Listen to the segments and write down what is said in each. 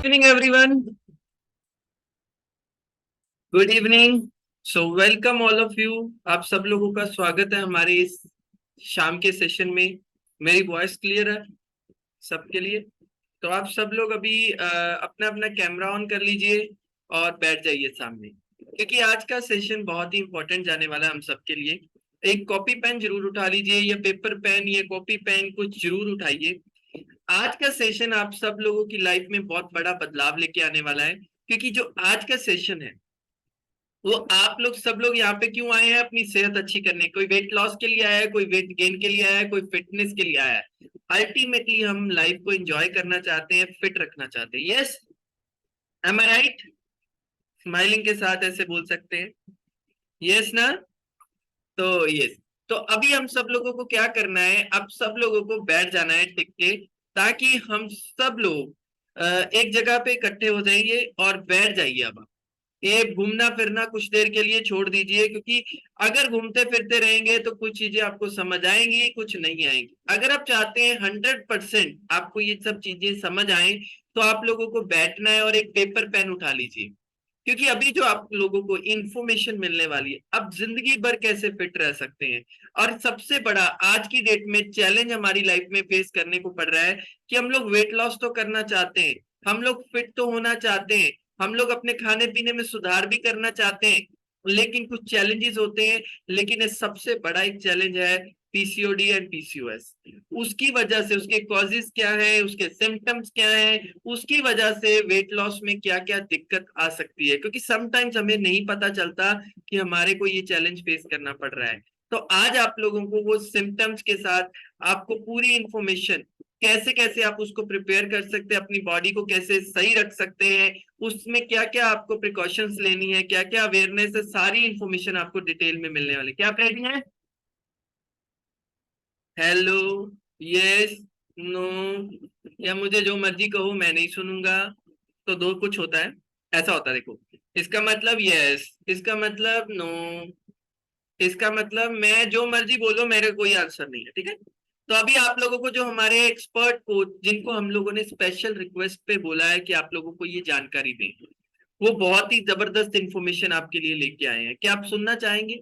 Evening, everyone. Good evening. So welcome all of you. आप सब लोगों का स्वागत है हमारे इस शाम के सेशन में. मेरी वॉइस क्लियर है सबके लिए? तो आप सब लोग अभी अपना अपना कैमरा ऑन कर लीजिए और बैठ जाइए सामने, क्योंकि आज का सेशन बहुत ही इंपॉर्टेंट जाने वाला है हम सबके लिए. एक कॉपी पेन जरूर उठा लीजिए, या पेपर पेन या कॉपी पेन कुछ जरूर उठाइए. आज का सेशन आप सब लोगों की लाइफ में बहुत बड़ा बदलाव लेके आने वाला है, क्योंकि जो आज का सेशन है वो आप लोग सब लोग यहाँ पे क्यों आए हैं? अपनी सेहत अच्छी करने. कोई वेट लॉस के लिए आया है, कोई वेट गेन के लिए आया है, कोई फिटनेस के लिए आया है. अल्टीमेटली हम लाइफ को एंजॉय करना चाहते हैं, फिट रखना चाहते हैं. यस, एम आई राइट? स्माइलिंग के साथ ऐसे बोल सकते हैं यस ना? तो यस. तो अभी हम सब लोगों को क्या करना है, अब सब लोगों को बैठ जाना है टिक के, ताकि हम सब लोग एक जगह पे इकट्ठे हो जाइए और बैठ जाइए. अब ये घूमना फिरना कुछ देर के लिए छोड़ दीजिए, क्योंकि अगर घूमते फिरते रहेंगे तो कुछ चीजें आपको समझ आएंगी, कुछ नहीं आएंगी. अगर आप चाहते हैं 100% आपको ये सब चीजें समझ आए, तो आप लोगों को बैठना है और एक पेपर पेन उठा लीजिए, क्योंकि अभी जो आप लोगों को इंफॉर्मेशन मिलने वाली है, अब जिंदगी भर कैसे फिट रह सकते हैं. और सबसे बड़ा आज की डेट में चैलेंज हमारी लाइफ में फेस करने को पड़ रहा है कि हम लोग वेट लॉस तो करना चाहते हैं, हम लोग फिट तो होना चाहते हैं, हम लोग अपने खाने पीने में सुधार भी करना चाहते हैं, लेकिन कुछ चैलेंजेस होते हैं. लेकिन सबसे बड़ा एक चैलेंज है पीसीओडी एंड पीसीओएस. उसकी वजह से उसके कॉजेस क्या है, उसके सिम्टम्स क्या है, उसकी वजह से वेट लॉस में क्या क्या दिक्कत आ सकती है, क्योंकि समटाइम्स हमें नहीं पता चलता कि हमारे को ये चैलेंज फेस करना पड़ रहा है. तो आज आप लोगों को वो सिम्टम्स के साथ आपको पूरी इंफॉर्मेशन, कैसे कैसे आप उसको प्रिपेयर कर सकते हैं, अपनी बॉडी को कैसे सही रख सकते हैं, उसमें क्या क्या आपको प्रिकॉशंस लेनी है, क्या क्या अवेयरनेस है, सारी इंफॉर्मेशन आपको डिटेल में मिलने वाली. क्या आप रेडी हैं? हेलो, यस, नो, या मुझे जो मर्जी कहो मैं नहीं सुनूंगा. तो दो कुछ होता है, ऐसा होता है. देखो, इसका मतलब यस, इसका मतलब नो, इसका मतलब मैं जो मर्जी बोलो मेरे कोई आंसर नहीं है. ठीक है? तो अभी आप लोगों को जो हमारे एक्सपर्ट कोच, जिनको हम लोगों ने स्पेशल रिक्वेस्ट पे बोला है कि आप लोगों को ये जानकारी दें, वो बहुत ही जबरदस्त इंफॉर्मेशन आपके लिए लेके आए हैं. क्या आप सुनना चाहेंगे?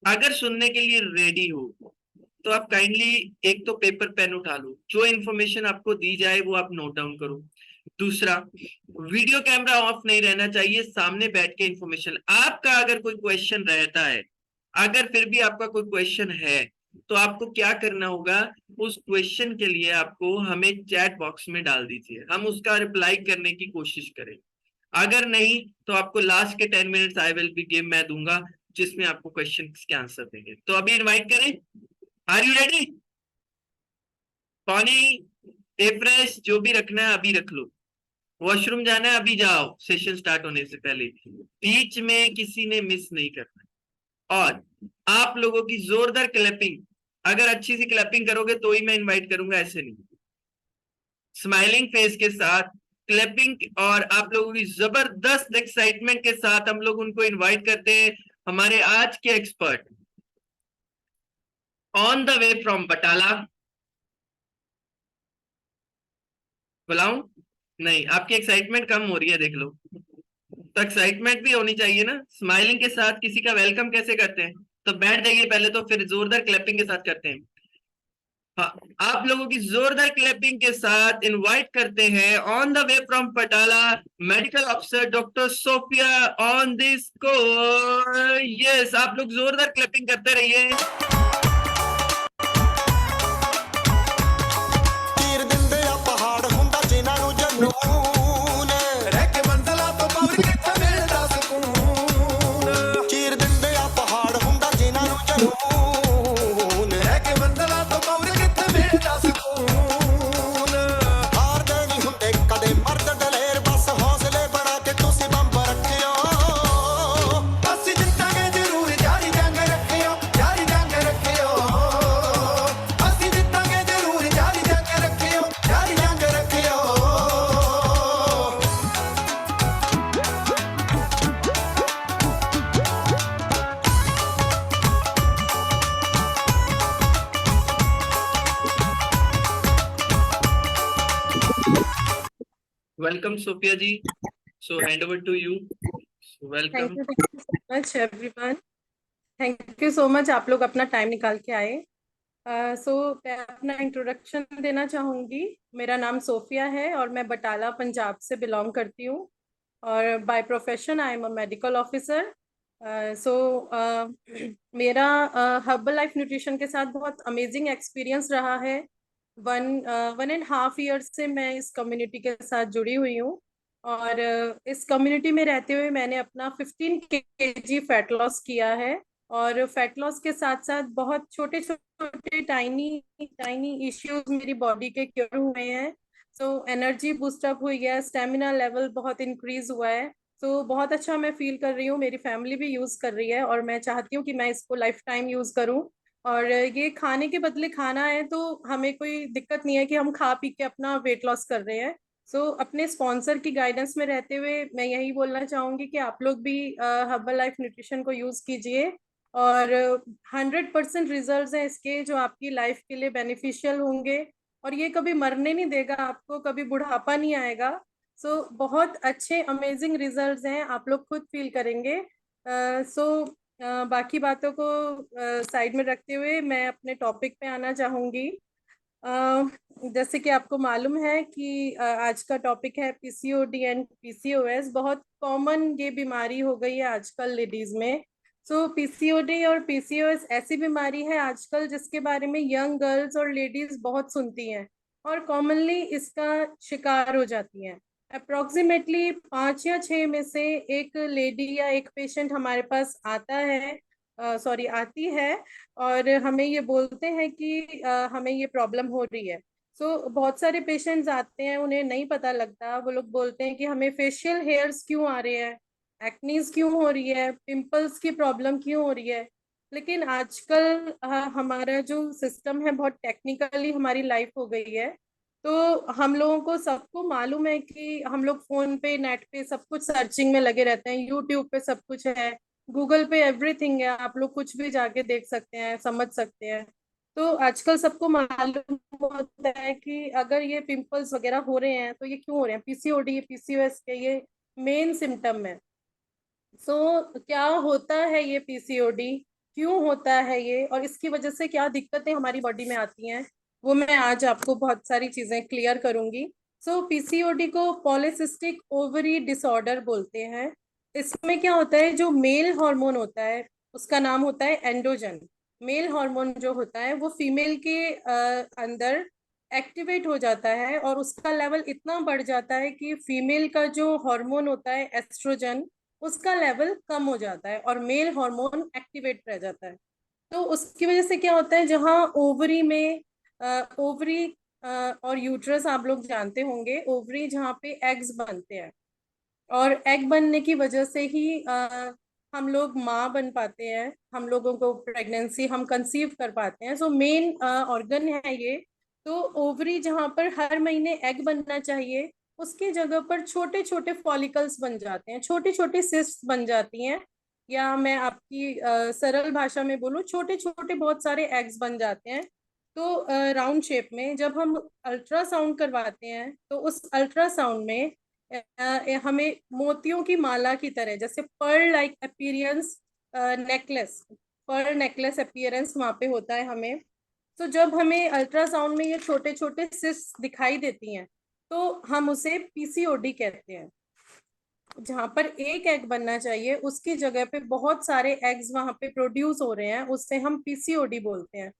अगर सुनने के लिए रेडी हो तो आप काइंडली एक तो पेपर पेन उठा लो, जो इन्फॉर्मेशन आपको दी जाए वो आप नोट डाउन करो. दूसरा, वीडियो कैमरा ऑफ नहीं रहना चाहिए, सामने बैठ के इंफॉर्मेशन. आपका अगर कोई क्वेश्चन रहता है, अगर फिर भी आपका कोई क्वेश्चन है, तो आपको क्या करना होगा, उस क्वेश्चन के लिए आपको हमें चैट बॉक्स में डाल दीजिए, हम उसका रिप्लाई करने की कोशिश करें. अगर नहीं तो आपको लास्ट के 10 minutes I will B give, मैं दूंगा, जिसमें आपको क्वेश्चन के आंसर देंगे. तो अभी इनवाइट करें. Are you ready? पानी, फ्रेश जो भी रखना है अभी रख लो. वॉशरूम जाना है अभी जाओ, सेशन स्टार्ट होने से पहले. बीच में किसी ने मिस नहीं करना. और आप लोगों की जोरदार क्लैपिंग, अगर अच्छी सी क्लैपिंग करोगे तो ही मैं इनवाइट करूंगा, ऐसे नहीं. स्माइलिंग फेस के साथ क्लैपिंग, और आप लोगों की जबरदस्त एक्साइटमेंट के साथ हम लोग उनको इनवाइट करते हैं, हमारे आज के expert on the way from Batala. बुलाऊं? नहीं, आपकी एक्साइटमेंट कम हो रही है, देख लो. तो एक्साइटमेंट भी होनी चाहिए ना. स्माइलिंग के साथ किसी का वेलकम कैसे करते हैं? तो बैठ जाइए पहले, तो फिर जोरदार क्लैपिंग के साथ करते हैं. हाँ, आप लोगों की जोरदार क्लैपिंग के साथ इनवाइट करते हैं on the way from Patiala medical officer doctor Sophia on this को. यस, आप लोग जोरदार क्लैपिंग करते रहिए. Welcome, Sophia ji. So hand over to you. So thank welcome. You so much everyone. Thank you so much, आप लोग अपना time निकाल के आए। मैं अपना इंट्रोडक्शन देना चाहूँगी। मेरा नाम सोफिया है और मैं बटाला पंजाब से बिलोंग करती हूँ और by profession I am a medical officer. So मेरा हर्बल लाइफ न्यूट्रिशन के साथ बहुत अमेजिंग एक्सपीरियंस रहा है। 1.5 ईयर से मैं इस कम्युनिटी के साथ जुड़ी हुई हूँ और इस कम्युनिटी में रहते हुए मैंने अपना 15 kg फैट लॉस किया है। और फैट लॉस के साथ साथ बहुत छोटे छोटे टाइनी टाइनी इश्यूज मेरी बॉडी के क्योर हुए हैं। एनर्जी बूस्टअप हुई है, स्टेमिना लेवल बहुत इंक्रीज हुआ है। बहुत अच्छा मैं फील कर रही हूँ, मेरी फैमिली भी यूज कर रही है और मैं चाहती हूँ कि मैं इसको लाइफ टाइम यूज करूँ। और ये खाने के बदले खाना है तो हमें कोई दिक्कत नहीं है कि हम खा पी के अपना वेट लॉस कर रहे हैं। अपने स्पॉन्सर की गाइडेंस में रहते हुए मैं यही बोलना चाहूंगी कि आप लोग भी हर्बल लाइफ न्यूट्रिशन को यूज कीजिए और 100% रिजल्ट हैं इसके जो आपकी लाइफ के लिए बेनिफिशियल होंगे। और ये कभी मरने नहीं देगा आपको, कभी बुढ़ापा नहीं आएगा। बहुत अच्छे अमेजिंग रिजल्ट्स हैं, आप लोग खुद फील करेंगे। बाकी बातों को साइड में रखते हुए मैं अपने टॉपिक पे आना चाहूंगी। अ, जैसे कि आपको मालूम है कि आज का टॉपिक है पीसीओडी एंड पीसीओएस। बहुत कॉमन ये बीमारी हो गई है आजकल लेडीज में। पीसीओडी और पीसीओएस ऐसी बीमारी है आजकल जिसके बारे में यंग गर्ल्स और लेडीज बहुत सुनती हैं और कॉमनली इसका शिकार हो जाती हैं। अप्रोक्सीमेटली 5 या 6 में से एक लेडी या एक पेशेंट हमारे पास आता है, सॉरी आती है और हमें ये बोलते हैं कि हमें ये प्रॉब्लम हो रही है। बहुत सारे पेशेंट्स आते हैं, उन्हें नहीं पता लगता, वो लोग बोलते हैं कि हमें फेशियल हेयर्स क्यों आ रहे हैं, एक्नीज क्यों हो रही है, पिंपल्स की प्रॉब्लम क्यों हो रही है। लेकिन आजकल हमारा जो सिस्टम है बहुत टेक्निकली हमारी लाइफ हो गई है। हम लोगों को सबको मालूम है कि हम लोग फोन पे नेट पे सब कुछ सर्चिंग में लगे रहते हैं, यूट्यूब पे सब कुछ है, गूगल पे एवरीथिंग है, आप लोग कुछ भी जाके देख सकते हैं, समझ सकते हैं। आजकल सबको मालूम होता है कि अगर ये पिंपल्स वगैरह हो रहे हैं तो ये क्यों हो रहे हैं, पीसीओडी पीसीओएस के ये मेन सिम्टम है। क्या होता है ये पीसीओडी, क्यों होता है ये और इसकी वजह से क्या दिक्कतें हमारी बॉडी में आती हैं, वो मैं आज आपको बहुत सारी चीजें क्लियर करूंगी। पीसीओडी को पॉलिसिस्टिक ओवरी डिसऑर्डर बोलते हैं। इसमें क्या होता है, जो मेल हार्मोन होता है उसका नाम होता है एंड्रोजन। मेल हार्मोन जो होता है वो फीमेल के अंदर एक्टिवेट हो जाता है और उसका लेवल इतना बढ़ जाता है कि फीमेल का जो हार्मोन होता है एस्ट्रोजन, उसका लेवल कम हो जाता है और मेल हार्मोन एक्टिवेट रह जाता है। उसकी वजह से क्या होता है, जहाँ ओवरी में ओवरी और यूट्रस आप लोग जानते होंगे, ओवरी जहाँ पे एग्स बनते हैं और एग बनने की वजह से ही हम लोग माँ बन पाते हैं, हम लोगों को प्रेगनेंसी हम कंसीव कर पाते हैं। मेन ऑर्गन है ये। ओवरी जहाँ पर हर महीने एग बनना चाहिए, उसकी जगह पर छोटे छोटे फॉलिकल्स बन जाते हैं, छोटी छोटी सिस्ट बन जाती हैं। या मैं आपकी सरल भाषा में बोलूँ, छोटे छोटे बहुत सारे एग्स बन जाते हैं। राउंड शेप में जब हम अल्ट्रासाउंड करवाते हैं तो उस अल्ट्रासाउंड में हमें मोतियों की माला की तरह, जैसे pearl like appearance, necklace, pearl necklace appearance वहां पे होता है हमें। जब हमें अल्ट्रासाउंड में ये छोटे छोटे सिस्ट दिखाई देती हैं तो हम उसे पीसीओडी कहते हैं। जहां पर एक एग बनना चाहिए उसकी जगह पे बहुत सारे एग्स वहां पे प्रोड्यूस हो रहे हैं, उससे हम पीसीओडी बोलते हैं।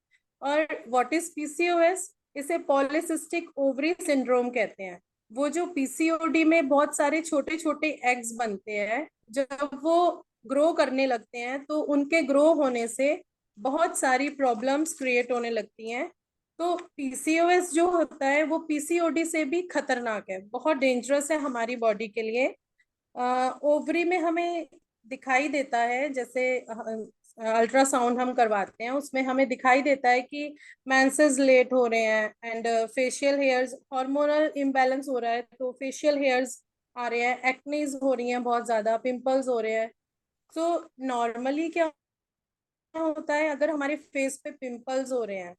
और व्हाट इज पीसीओएस, इसे पॉलिसिस्टिक ओवरी सिंड्रोम कहते हैं। वो जो पीसीओडी में बहुत सारे छोटे छोटे एग्स बनते हैं, जब वो ग्रो करने लगते हैं तो उनके ग्रो होने से बहुत सारी प्रॉब्लम्स क्रिएट होने लगती हैं। पीसीओएस जो होता है वो पीसीओडी से भी खतरनाक है, बहुत डेंजरस है हमारी बॉडी के लिए। ओवरी में हमें दिखाई देता है, जैसे अल्ट्रासाउंड हम करवाते हैं उसमें हमें दिखाई देता है कि मेंसेस लेट हो रहे हैं and facial hairs, hormonal imbalance हो रहा है तो फेशियल हेयर्स आ रहे हैं, एक्नीज हो रही हैं, बहुत ज्यादा पिंपल्स हो रहे हैं। नॉर्मली क्या होता है, अगर हमारे फेस पे पिंपल्स हो रहे हैं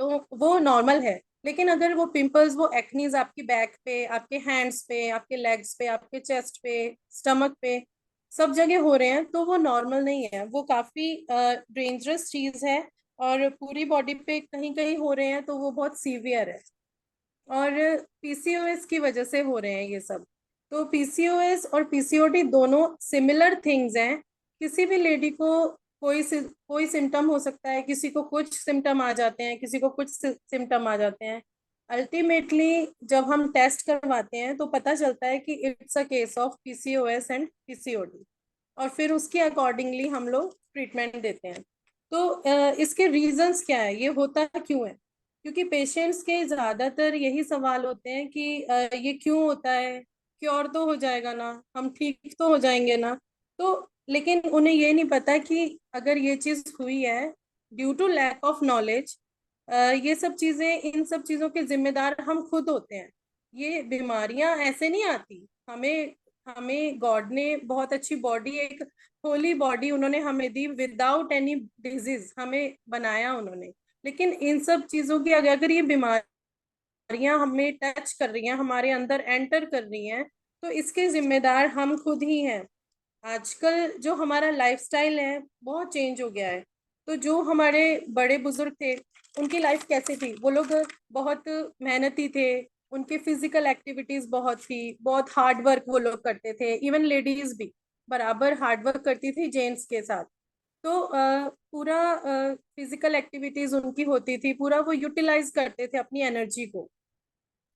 तो वो नॉर्मल है। लेकिन अगर वो पिंपल्स, वो एक्नीज आपकी बैक पे, आपके हैंड्स पे, आपके लेग्स पे, आपके चेस्ट पे, स्टमक पे, सब जगह हो रहे हैं, तो वो नॉर्मल नहीं है, वो काफी डेंजरस चीज है। और पूरी बॉडी पे कहीं कहीं हो रहे हैं तो वो बहुत सीवियर है। और पीसीओएस की वजह से हो रहे हैं ये सब। तो पीसीओएस और पीसीओडी दोनों सिमिलर थिंग्स हैं। किसी भी लेडी को कोई सिम्टम हो सकता है, किसी को कुछ सिम्टम आ जाते हैं, किसी को कुछ सिम्टम आ जाते हैं। अल्टीमेटली जब हम टेस्ट करवाते हैं तो पता चलता है कि it's a case of PCOS and PCOD. और फिर उसके अकॉर्डिंगली हम लोग ट्रीटमेंट देते हैं। तो इसके रीजंस क्या है, ये होता क्यों है? क्योंकि पेशेंट्स के ज्यादातर यही सवाल होते हैं कि ये क्यों होता है, क्योर तो हो जाएगा ना, हम ठीक तो हो जाएंगे ना। तो लेकिन उन्हें ये नहीं पता कि अगर ये चीज हुई है due to lack of knowledge, ये सब चीजें, इन सब चीजों के जिम्मेदार हम खुद होते हैं। ये बीमारियां ऐसे नहीं आती हमें। हमें गॉड ने बहुत अच्छी बॉडी, एक होली बॉडी उन्होंने हमें दी, विदाउट एनी डिजीज हमें बनाया उन्होंने। लेकिन इन सब चीजों की अगर ये बीमारियां हमें टच कर रही हैं, हमारे अंदर एंटर कर रही हैं, तो इसके जिम्मेदार हम खुद ही हैं। आजकल जो हमारा लाइफस्टाइल है बहुत चेंज हो गया है। तो जो हमारे बड़े बुजुर्ग थे, उनकी लाइफ कैसे थी? वो लोग बहुत मेहनती थे, उनकी फिजिकल एक्टिविटीज बहुत थी, बहुत हार्ड वर्क वो लोग करते थे। इवन लेडीज भी बराबर हार्ड वर्क करती थी जेंट्स के साथ। तो पूरा फिजिकल एक्टिविटीज उनकी होती थी, पूरा वो यूटिलाइज करते थे अपनी एनर्जी को।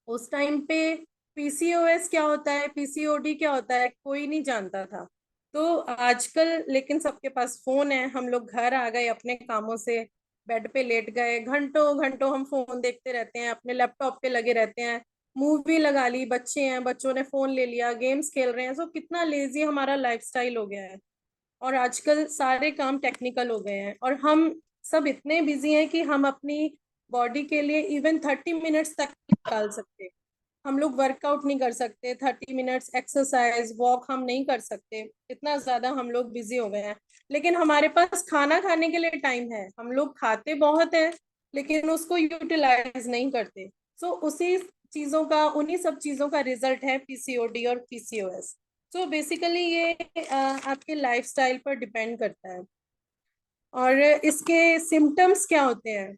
उस टाइम पे पीसीओएस क्या होता है, पीसीओडी क्या होता है, कोई नहीं जानता था। तो आजकल लेकिन सबके पास फोन है, हम लोग घर आ गए अपने कामों से, बेड पे लेट गए, घंटों घंटों हम फोन देखते रहते हैं, अपने लैपटॉप पे लगे रहते हैं, मूवी लगा ली, बच्चे हैं, बच्चों ने फोन ले लिया, गेम्स खेल रहे हैं। सो कितना लेजी हमारा लाइफस्टाइल हो गया है। और आजकल सारे काम टेक्निकल हो गए हैं, और हम सब इतने बिजी हैं कि हम अपनी बॉडी के लिए इवन 30 मिनट्स तक निकाल सकते। हम लोग वर्कआउट नहीं कर सकते, 30 मिनट्स एक्सरसाइज वॉक हम नहीं कर सकते, इतना ज्यादा हम लोग बिजी हो गए हैं। लेकिन हमारे पास खाना खाने के लिए टाइम है, हम लोग खाते बहुत है लेकिन उसको यूटिलाइज नहीं करते। सो उसी चीजों का, उन्हीं सब चीजों का रिजल्ट है पीसीओडी और पीसीओएस। सो बेसिकली ये आपके लाइफस्टाइल पर डिपेंड करता है। और इसके सिम्टम्स क्या होते हैं,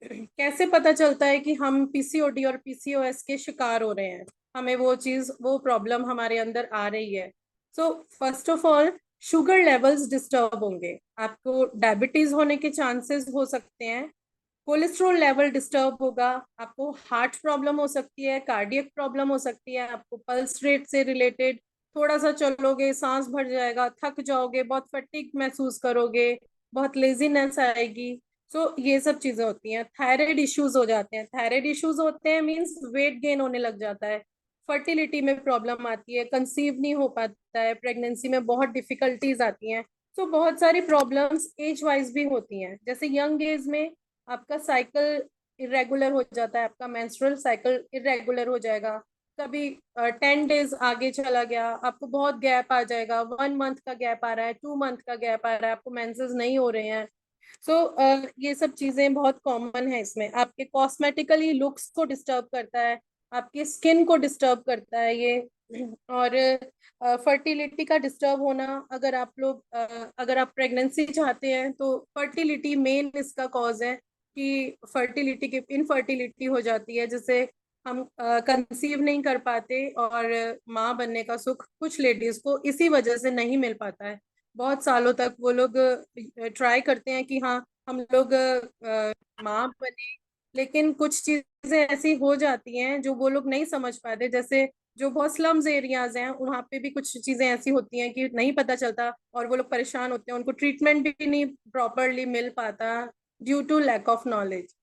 कैसे पता चलता है कि हम पीसीओडी और पीसीओएस के शिकार हो रहे हैं, हमें वो चीज, वो प्रॉब्लम हमारे अंदर आ रही है? So first of all, sugar levels disturb होंगे, आपको डायबिटीज होने के चांसेस हो सकते हैं, कोलेस्ट्रॉल लेवल डिस्टर्ब होगा, आपको हार्ट प्रॉब्लम हो सकती है, कार्डियक प्रॉब्लम हो सकती है, आपको पल्स रेट से रिलेटेड, थोड़ा सा चलोगे सांस भर जाएगा, थक जाओगे, बहुत फटीग महसूस करोगे, बहुत लेजीनेस आएगी। सो ये सब चीजें होती हैं। थायराइड इश्यूज हो जाते हैं, थायराइड इश्यूज होते हैं मीन्स वेट गेन होने लग जाता है, फर्टिलिटी में प्रॉब्लम आती है, कंसीव नहीं हो पाता है, प्रेगनेंसी में बहुत डिफिकल्टीज आती हैं। सो बहुत सारी प्रॉब्लम्स एज वाइज भी होती हैं। जैसे यंग एज में आपका साइकिल इरेगुलर हो जाता है, आपका मेंस्ट्रुअल साइकिल इरेगुलर हो जाएगा, कभी 10 डेज आगे चला गया, आपको बहुत गैप आ जाएगा, 1 मंथ का गैप आ रहा है, 2 मंथ का गैप आ रहा है, आपको मेंसेस नहीं हो रहे हैं। सो ये सब चीजें बहुत कॉमन है। इसमें आपके कॉस्मेटिकली लुक्स को डिस्टर्ब करता है, आपकी स्किन को डिस्टर्ब करता है ये। और फर्टिलिटी का डिस्टर्ब होना, अगर आप लोग अगर आप प्रेगनेंसी चाहते हैं तो फर्टिलिटी मेन इसका कॉज है कि फर्टिलिटी की इनफर्टिलिटी हो जाती है, जिससे हम कंसीव नहीं कर पाते, और माँ बनने का सुख कुछ लेडीज को इसी वजह से नहीं मिल पाता है। बहुत सालों तक वो लोग ट्राई करते हैं कि हाँ हम लोग माँ बने, लेकिन कुछ चीजें ऐसी हो जाती हैं जो वो लोग नहीं समझ पाते। जैसे जो बहुत स्लम्स एरियाज हैं, वहाँ पे भी कुछ चीजें ऐसी होती हैं कि नहीं पता चलता, और वो लोग परेशान होते हैं, उनको ट्रीटमेंट भी नहीं प्रॉपरली मिल पाता due to lack of knowledge.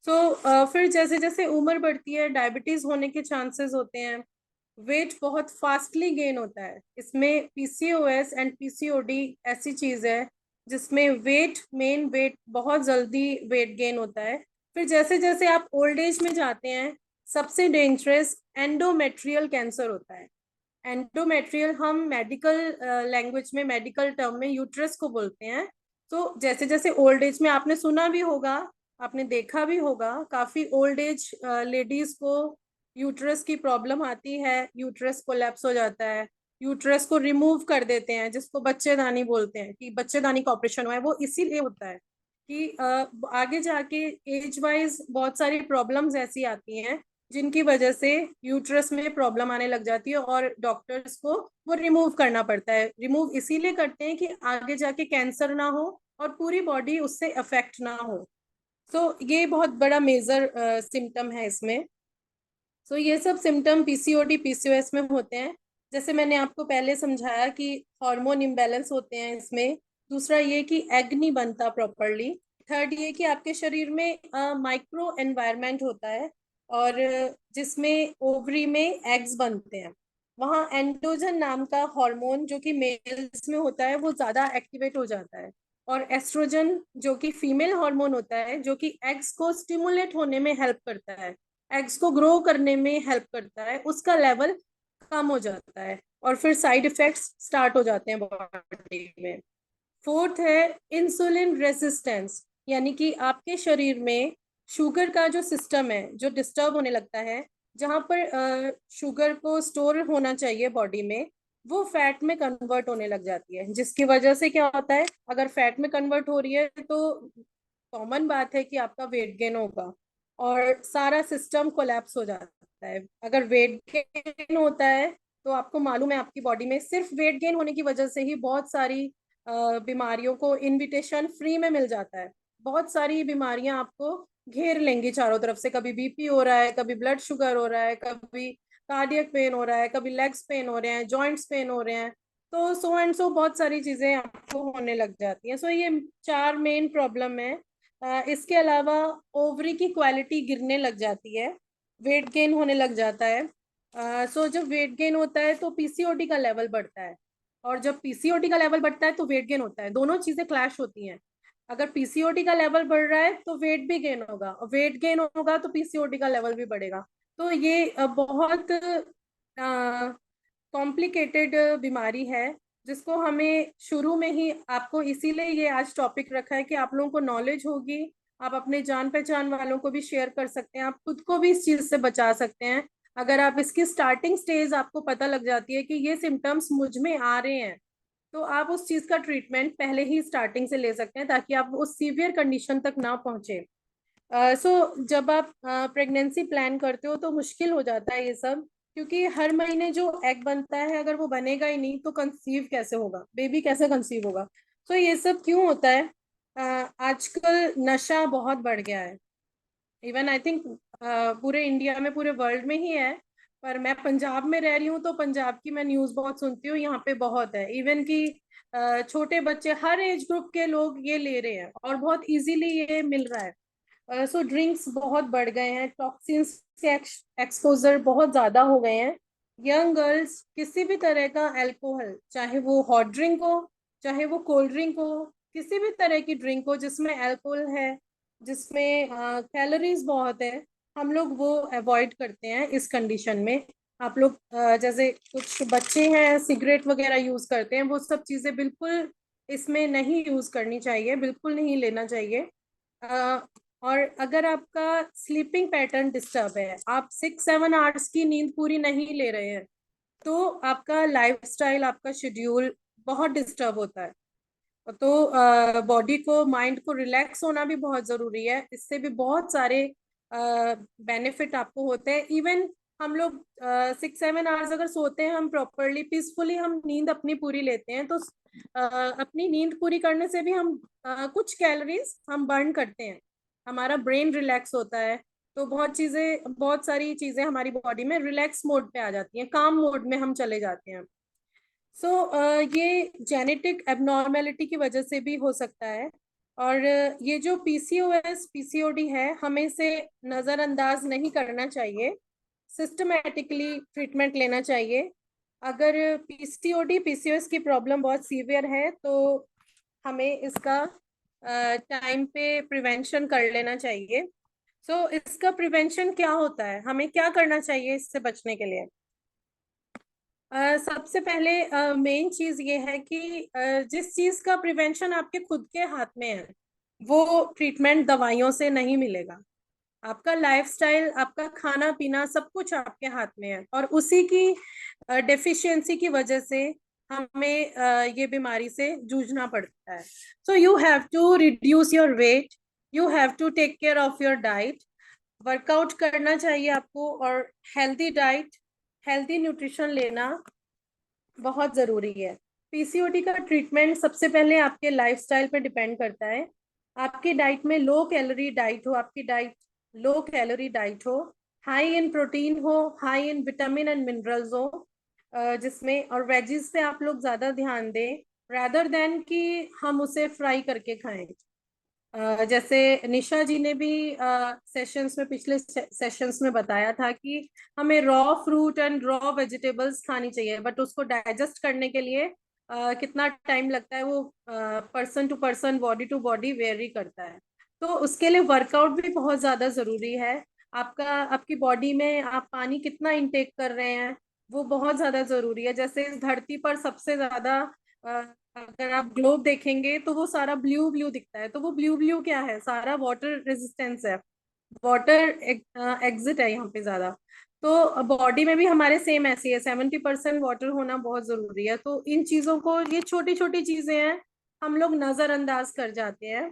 So फिर जैसे जैसे उम्र बढ़ती है, डायबिटीज होने के चांसेस होते हैं, वेट बहुत फास्टली गेन होता है। इसमें पीसीओएस एंड पीसीओडी ऐसी चीज है जिसमें वेट बहुत जल्दी वेट गेन होता है। फिर जैसे जैसे आप ओल्ड एज में जाते हैं, सबसे डेंजरस एंडोमेट्रियल कैंसर होता है। एंडोमेट्रियल हम मेडिकल लैंग्वेज में, मेडिकल टर्म में यूट्रस को बोलते हैं। तो जैसे जैसे ओल्ड एज में आपने सुना भी होगा, आपने देखा भी होगा, काफी ओल्ड एज लेडीज को यूट्रस की प्रॉब्लम आती है, यूट्रस कोलैप्स हो जाता है, यूट्रस को रिमूव कर देते हैं, जिसको बच्चेदानी बोलते हैं कि बच्चेदानी का ऑपरेशन हुआ है। वो इसीलिए होता है कि आगे जाके एज वाइज बहुत सारी प्रॉब्लम्स ऐसी आती हैं जिनकी वजह से यूट्रस में प्रॉब्लम आने लग जाती है और डॉक्टर्स को वो रिमूव करना पड़ता है। रिमूव इसीलिए करते हैं कि आगे जाके कैंसर ना हो और पूरी बॉडी उससे अफेक्ट ना हो। सो ये बहुत बड़ा मेजर सिम्टम है इसमें। सो ये सब सिम्टम पीसीओडी पीसीओएस में होते हैं। जैसे मैंने आपको पहले समझाया कि हार्मोन इम्बैलेंस होते हैं इसमें। दूसरा ये कि एग नहीं बनता प्रॉपरली। थर्ड ये कि आपके शरीर में माइक्रो एनवायरनमेंट होता है और जिसमें ओवरी में एग्स बनते हैं। वहाँ एंड्रोजन नाम का हार्मोन जो कि मेल्स में होता है वो ज्यादा एक्टिवेट हो जाता है, और एस्ट्रोजन जो कि फीमेल हार्मोन होता है जो कि एग्स को स्टिमुलेट होने में हेल्प करता है, एग्स को ग्रो करने में हेल्प करता है, उसका लेवल कम हो जाता है और फिर साइड इफेक्ट्स स्टार्ट हो जाते हैं बॉडी में। फोर्थ है इंसुलिन रेजिस्टेंस, यानी कि आपके शरीर में शुगर का जो सिस्टम है जो डिस्टर्ब होने लगता है। जहाँ पर शुगर को स्टोर होना चाहिए बॉडी में, वो फैट में कन्वर्ट होने लग जाती है, जिसकी वजह से क्या होता है, अगर फैट में कन्वर्ट हो रही है तो कॉमन बात है कि आपका वेट गेन होगा और सारा सिस्टम कोलैप्स हो जाता है। अगर वेट गेन होता है तो आपको मालूम है आपकी बॉडी में सिर्फ वेट गेन होने की वजह से ही बहुत सारी बीमारियों को इनविटेशन फ्री में मिल जाता है। बहुत सारी बीमारियां आपको घेर लेंगी चारों तरफ से, कभी बीपी हो रहा है, कभी ब्लड शुगर हो रहा है, कभी कार्डियक पेन हो रहा है, कभी लेग्स पेन हो रहे हैं, जॉइंट्स पेन हो रहे हैं। तो सो एंड सो बहुत सारी चीजें आपको होने लग जाती हैं। सो ये चार मेन प्रॉब्लम है। इसके अलावा ओवरी की क्वालिटी गिरने लग जाती है, वेट गेन होने लग जाता है। सो जब वेट गेन होता है तो पीसीओडी का लेवल बढ़ता है, और जब पीसीओडी का लेवल बढ़ता है तो वेट गेन होता है, दोनों चीजें क्लैश होती हैं। अगर पीसीओडी का लेवल बढ़ रहा है तो वेट भी गेन होगा, और वेट गेन होगा तो पीसीओडी का लेवल भी बढ़ेगा। तो ये बहुत कॉम्प्लिकेटेड बीमारी है, जिसको हमें शुरू में ही आपको इसीलिए ये आज टॉपिक रखा है कि आप लोगों को नॉलेज होगी, आप अपने जान पहचान वालों को भी शेयर कर सकते हैं, आप खुद को भी इस चीज से बचा सकते हैं। अगर आप इसकी स्टार्टिंग स्टेज आपको पता लग जाती है कि ये सिम्टम्स मुझ में आ रहे हैं, तो आप उस चीज का ट्रीटमेंट पहले ही स्टार्टिंग से ले सकते हैं ताकि आप उस सीवियर कंडीशन तक ना पहुंचे। जब आप प्रेगनेंसी प्लान करते हो तो मुश्किल हो जाता है ये सब, क्योंकि हर महीने जो एग बनता है अगर वो बनेगा ही नहीं तो कंसीव कैसे होगा, बेबी कैसे कंसीव होगा। तो ये सब क्यों होता है? आजकल नशा बहुत बढ़ गया है। इवन आई थिंक पूरे इंडिया में, पूरे वर्ल्ड में ही है, पर मैं पंजाब में रह रही हूँ तो पंजाब की मैं न्यूज़ बहुत सुनती हूँ, यहाँ पे बहुत है। इवन कि छोटे बच्चे, हर एज ग्रुप के लोग ये ले रहे हैं और बहुत इजीली ये मिल रहा है। सो ड्रिंक्स बहुत बढ़ गए हैं, टॉक्सिन्स के एक्सपोजर बहुत ज्यादा हो गए हैं। यंग गर्ल्स किसी भी तरह का अल्कोहल, चाहे वो हॉट ड्रिंक हो, चाहे वो कोल्ड ड्रिंक हो, किसी भी तरह की ड्रिंक हो जिसमें अल्कोहल है, जिसमें कैलोरीज बहुत है, हम लोग वो अवॉइड करते हैं इस कंडीशन में। आप लोग जैसे कुछ बच्चे हैं सिगरेट वगैरह यूज करते हैं, वो सब चीजें बिल्कुल इसमें नहीं यूज करनी चाहिए, बिल्कुल नहीं लेना चाहिए। और अगर आपका स्लीपिंग पैटर्न डिस्टर्ब है, आप 6-7 आवर्स की नींद पूरी नहीं ले रहे हैं, तो आपका लाइफस्टाइल, आपका शेड्यूल बहुत डिस्टर्ब होता है। तो बॉडी को, माइंड को रिलैक्स होना भी बहुत जरूरी है, इससे भी बहुत सारे बेनिफिट आपको होते हैं। इवन हम लोग 6-7 आवर्स अगर सोते हैं हम प्रॉपरली पीसफुली, हम नींद अपनी पूरी लेते हैं, तो अपनी नींद पूरी करने से भी हम कुछ कैलोरीज हम बर्न करते हैं, हमारा ब्रेन रिलैक्स होता है। तो बहुत सारी चीजें हमारी बॉडी में रिलैक्स मोड पे आ जाती हैं, काम मोड में हम चले जाते हैं। सो ये जेनेटिक एबनॉर्मेलिटी की वजह से भी हो सकता है। और ये जो पीसीओएस पीसीओडी है, हमें इसे नज़रअंदाज नहीं करना चाहिए, सिस्टमेटिकली ट्रीटमेंट लेना चाहिए। अगर पीसीओडी पीसीओएस की प्रॉब्लम बहुत सीवियर है तो हमें इसका टाइम पे प्रिवेंशन कर लेना चाहिए। सो इसका प्रिवेंशन क्या होता है, हमें क्या करना चाहिए इससे बचने के लिए? सबसे पहले मेन चीज ये है कि जिस चीज का प्रिवेंशन आपके खुद के हाथ में है, वो ट्रीटमेंट दवाइयों से नहीं मिलेगा। आपका लाइफस्टाइल, आपका खाना पीना, सब कुछ आपके हाथ में है, और उसी की डेफिशिएंसी की वजह से हमें ये बीमारी से जूझना पड़ता है। So you have to reduce your weight, you have to take care of your diet, workout करना चाहिए आपको, और हेल्दी डाइट, हेल्दी न्यूट्रिशन लेना बहुत जरूरी है। पीसीओडी का ट्रीटमेंट सबसे पहले आपके लाइफस्टाइल पे डिपेंड करता है। आपकी डाइट में लो कैलोरी डाइट हो, आपकी डाइट लो कैलोरी डाइट हो, हाई इन प्रोटीन हो, high in vitamin and minerals हो, जिसमें, और वेजीज पे आप लोग ज्यादा ध्यान दें, rather देन कि हम उसे फ्राई करके खाएं। जैसे निशा जी ने भी सेशंस में, पिछले सेशंस में बताया था कि हमें raw fruit and raw vegetables खानी चाहिए, बट उसको डाइजेस्ट करने के लिए कितना टाइम लगता है, वो person to person, body to body vary करता है। तो उसके लिए वर्कआउट भी बहुत ज्यादा जरूरी है। आपकी बॉडी में आप पानी कितना इंटेक कर रहे हैं, वो बहुत ज्यादा जरूरी है। जैसे इस धरती पर सबसे ज्यादा, अगर आप ग्लोब देखेंगे तो वो सारा ब्लू ब्लू दिखता है, तो वो ब्लू ब्लू क्या है, सारा वाटर रेजिस्टेंस है, वाटर एग्जिट है यहाँ पे ज्यादा। तो बॉडी में भी हमारे सेम ऐसी है, 70% वाटर होना बहुत जरूरी है। तो इन चीजों को, ये छोटी छोटी चीजें हैं, हम लोग नजरअंदाज कर जाते हैं।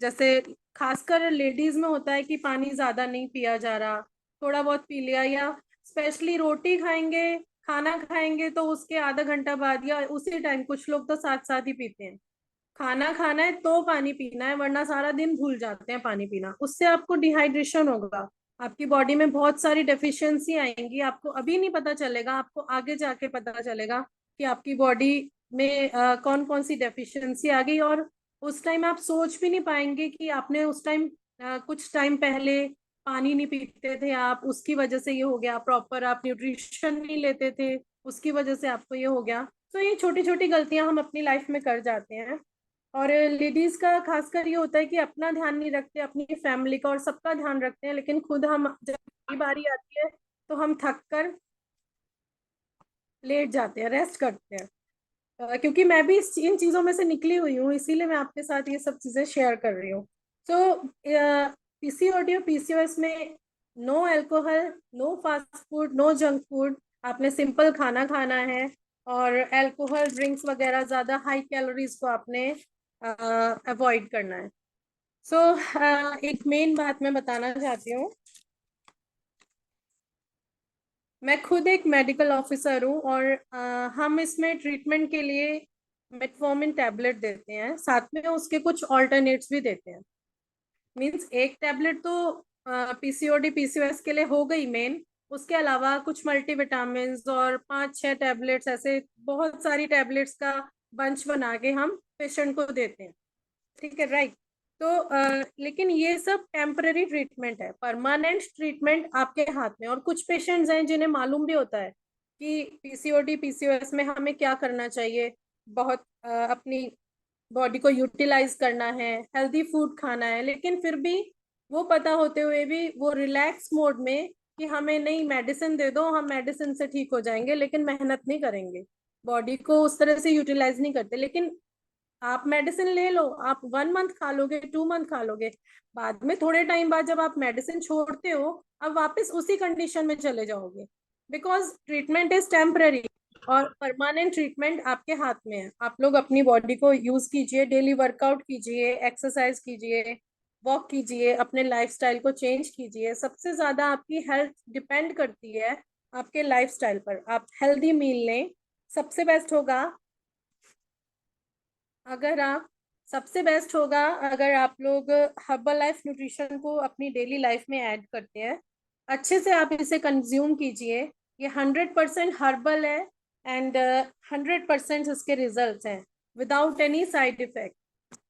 जैसे खासकर लेडीज में होता है कि पानी ज्यादा नहीं पिया जा रहा, थोड़ा बहुत पी लिया, या स्पेशली रोटी खाएंगे, खाना खाएंगे तो उसके आधा घंटा बाद या उसी टाइम, कुछ लोग तो साथ साथ ही पीते हैं। खाना खाना है तो पानी पीना है, वरना सारा दिन भूल जाते हैं पानी पीना, उससे आपको डिहाइड्रेशन होगा, आपकी बॉडी में बहुत सारी डेफिशिएंसी आएंगी, आपको अभी नहीं पता चलेगा, आपको आगे जाके पता चलेगा कि आपकी बॉडी में कौन कौन सी डेफिशिएंसी आ गई। और उस टाइम आप सोच भी नहीं पाएंगे कि आपने उस टाइम, कुछ टाइम पहले पानी नहीं पीते थे आप, उसकी वजह से ये हो गया, प्रॉपर आप न्यूट्रिशन नहीं लेते थे, उसकी वजह से आपको ये हो गया। तो ये छोटी छोटी गलतियां हम अपनी लाइफ में कर जाते हैं। और लेडीज का खासकर ये होता है कि अपना ध्यान नहीं रखते, अपनी फैमिली का और सबका ध्यान रखते हैं, लेकिन खुद हम, जब हमारी बारी आती है तो हम थक कर लेट जाते हैं, रेस्ट करते हैं। क्योंकि मैं भी इन चीजों में से निकली हुई हूँ, इसीलिए मैं आपके साथ ये सब चीजें शेयर कर रही हूँ। तो पीसीओडी और पीसीओएस में no alcohol, no fast food, no junk food, आपने सिंपल खाना खाना है, और अल्कोहल ड्रिंक्स वगैरह, ज्यादा हाई कैलोरीज को आपने अवॉइड करना है। सो एक मेन बात मैं बताना चाहती हूँ, मैं खुद एक मेडिकल ऑफिसर हूँ, और हम इसमें ट्रीटमेंट के लिए मेटफॉर्मिन टैबलेट देते हैं, साथ में उसके कुछ ऑल्टरनेट्स भी देते हैं। मींस एक टैबलेट तो पीसीओडी पीसीओएस के लिए हो गई मेन, उसके अलावा कुछ मल्टीविटामिन और 5-6 टैबलेट्स, ऐसे बहुत सारी टैबलेट्स का बंच बना के हम पेशेंट को देते हैं। ठीक है, राइट। तो लेकिन ये सब टेम्पररी ट्रीटमेंट है, परमानेंट ट्रीटमेंट आपके हाथ में। और कुछ पेशेंट्स हैं जिन्हें मालूम भी होता है कि पीसीओडी पीसीओएस में हमें क्या करना चाहिए, बहुत अपनी बॉडी को यूटिलाइज करना है, हेल्दी फूड खाना है, लेकिन फिर भी वो पता होते हुए भी वो रिलैक्स मोड में कि हमें नहीं, मेडिसिन दे दो, हम मेडिसिन से ठीक हो जाएंगे, लेकिन मेहनत नहीं करेंगे, बॉडी को उस तरह से यूटिलाइज नहीं करते। लेकिन आप मेडिसिन ले लो, आप 1 मंथ खा लोगे, 2 मंथ खा लोगे, बाद में थोड़े टाइम बाद जब आप मेडिसिन छोड़ते हो, अब वापस उसी कंडीशन में चले जाओगे, बिकॉज ट्रीटमेंट इज टेम्पररी, और परमानेंट ट्रीटमेंट आपके हाथ में है। आप लोग अपनी बॉडी को यूज कीजिए, डेली वर्कआउट कीजिए, एक्सरसाइज कीजिए, वॉक कीजिए, अपने लाइफस्टाइल को चेंज कीजिए। सबसे ज्यादा आपकी हेल्थ डिपेंड करती है आपके लाइफस्टाइल पर। आप हेल्दी मील लें, सबसे बेस्ट होगा अगर आप, सबसे बेस्ट होगा अगर आप लोग हर्बल लाइफ न्यूट्रिशन को अपनी डेली लाइफ में ऐड करते हैं, अच्छे से आप इसे कंज्यूम कीजिए। ये 100% हर्बल है, एंड 100% इसके रिजल्ट्स हैं, विदाउट एनी साइड इफेक्ट।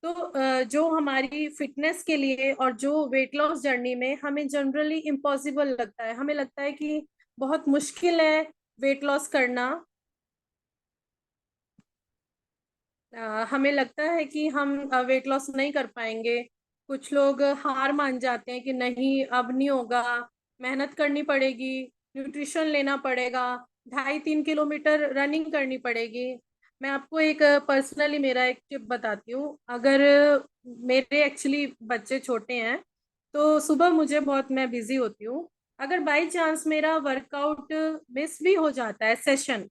तो जो हमारी फिटनेस के लिए और जो वेट लॉस जर्नी में हमें जनरली इम्पॉसिबल लगता है, हमें लगता है कि बहुत मुश्किल है वेट लॉस करना, हमें लगता है कि हम वेट लॉस नहीं कर पाएंगे, कुछ लोग हार मान जाते हैं कि नहीं अब नहीं होगा, मेहनत करनी पड़ेगी, न्यूट्रिशन लेना पड़ेगा, 2.5-3 किलोमीटर रनिंग करनी पड़ेगी। मैं आपको एक पर्सनली मेरा एक टिप बताती हूँ। अगर मेरे एक्चुअली बच्चे छोटे हैं तो सुबह मुझे बहुत, मैं बिजी होती हूँ। अगर बाई चांस मेरा वर्कआउट मिस भी हो जाता है सेशन,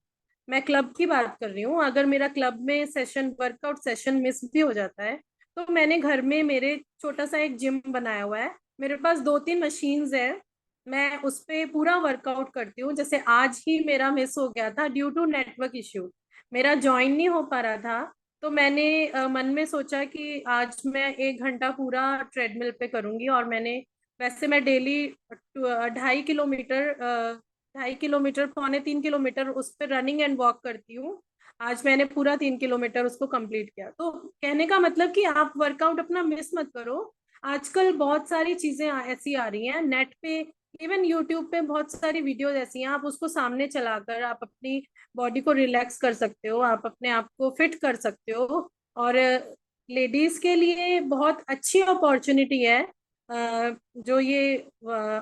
मैं क्लब की बात कर रही हूँ, अगर मेरा क्लब में सेशन, वर्कआउट सेशन मिस भी हो जाता है, तो मैंने घर में मेरे छोटा सा एक जिम बनाया हुआ है। मेरे पास 2-3 मशीन्स है, मैं उस पे पूरा वर्कआउट करती हूँ। जैसे आज ही मेरा मिस हो गया था ड्यू टू नेटवर्क इश्यू, मेरा ज्वाइन नहीं हो पा रहा था। तो मैंने मन में सोचा कि आज मैं 1 घंटा पूरा ट्रेडमिल पे करूंगी। और मैंने, वैसे मैं डेली 2.5 किलोमीटर 2.5 किलोमीटर, 2.75 किलोमीटर उस पर रनिंग एंड वॉक करती हूँ। आज मैंने पूरा 3 किलोमीटर उसको कंप्लीट किया। तो कहने का मतलब कि आप वर्कआउट अपना मिस मत करो। आजकल बहुत सारी चीजें ऐसी आ रही हैं नेट पे, इवन यूट्यूब पे बहुत सारी वीडियोज ऐसी हैं, आप उसको सामने चलाकर आप अपनी बॉडी को रिलैक्स कर सकते हो, आप अपने आप को फिट कर सकते हो। और लेडीज के लिए बहुत अच्छी अपॉर्चुनिटी है। जो ये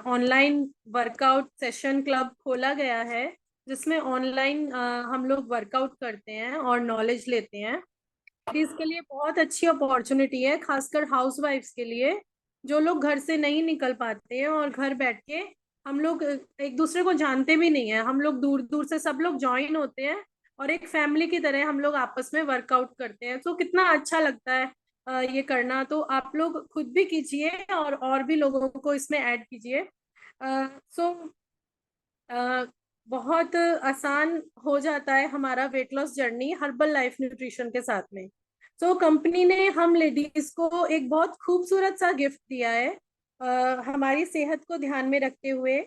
ऑनलाइन वर्कआउट सेशन क्लब खोला गया है, जिसमें ऑनलाइन हम लोग वर्कआउट करते हैं और नॉलेज लेते हैं। लेडीज के लिए बहुत अच्छी अपॉर्चुनिटी है, खासकर हाउस वाइफ्स के लिए, जो लोग घर से नहीं निकल पाते हैं और घर बैठ के, हम लोग एक दूसरे को जानते भी नहीं है, हम लोग दूर दूर से सब लोग ज्वाइन होते हैं और एक फैमिली की तरह हम लोग आपस में वर्कआउट करते हैं। तो कितना अच्छा लगता है ये करना। तो आप लोग खुद भी कीजिए और भी लोगों को इसमें ऐड कीजिए। सो बहुत आसान हो जाता है हमारा weight loss journey herbal life nutrition के साथ में। तो कंपनी ने हम लेडीज को एक बहुत खूबसूरत सा गिफ्ट दिया है हमारी सेहत को ध्यान में रखते हुए।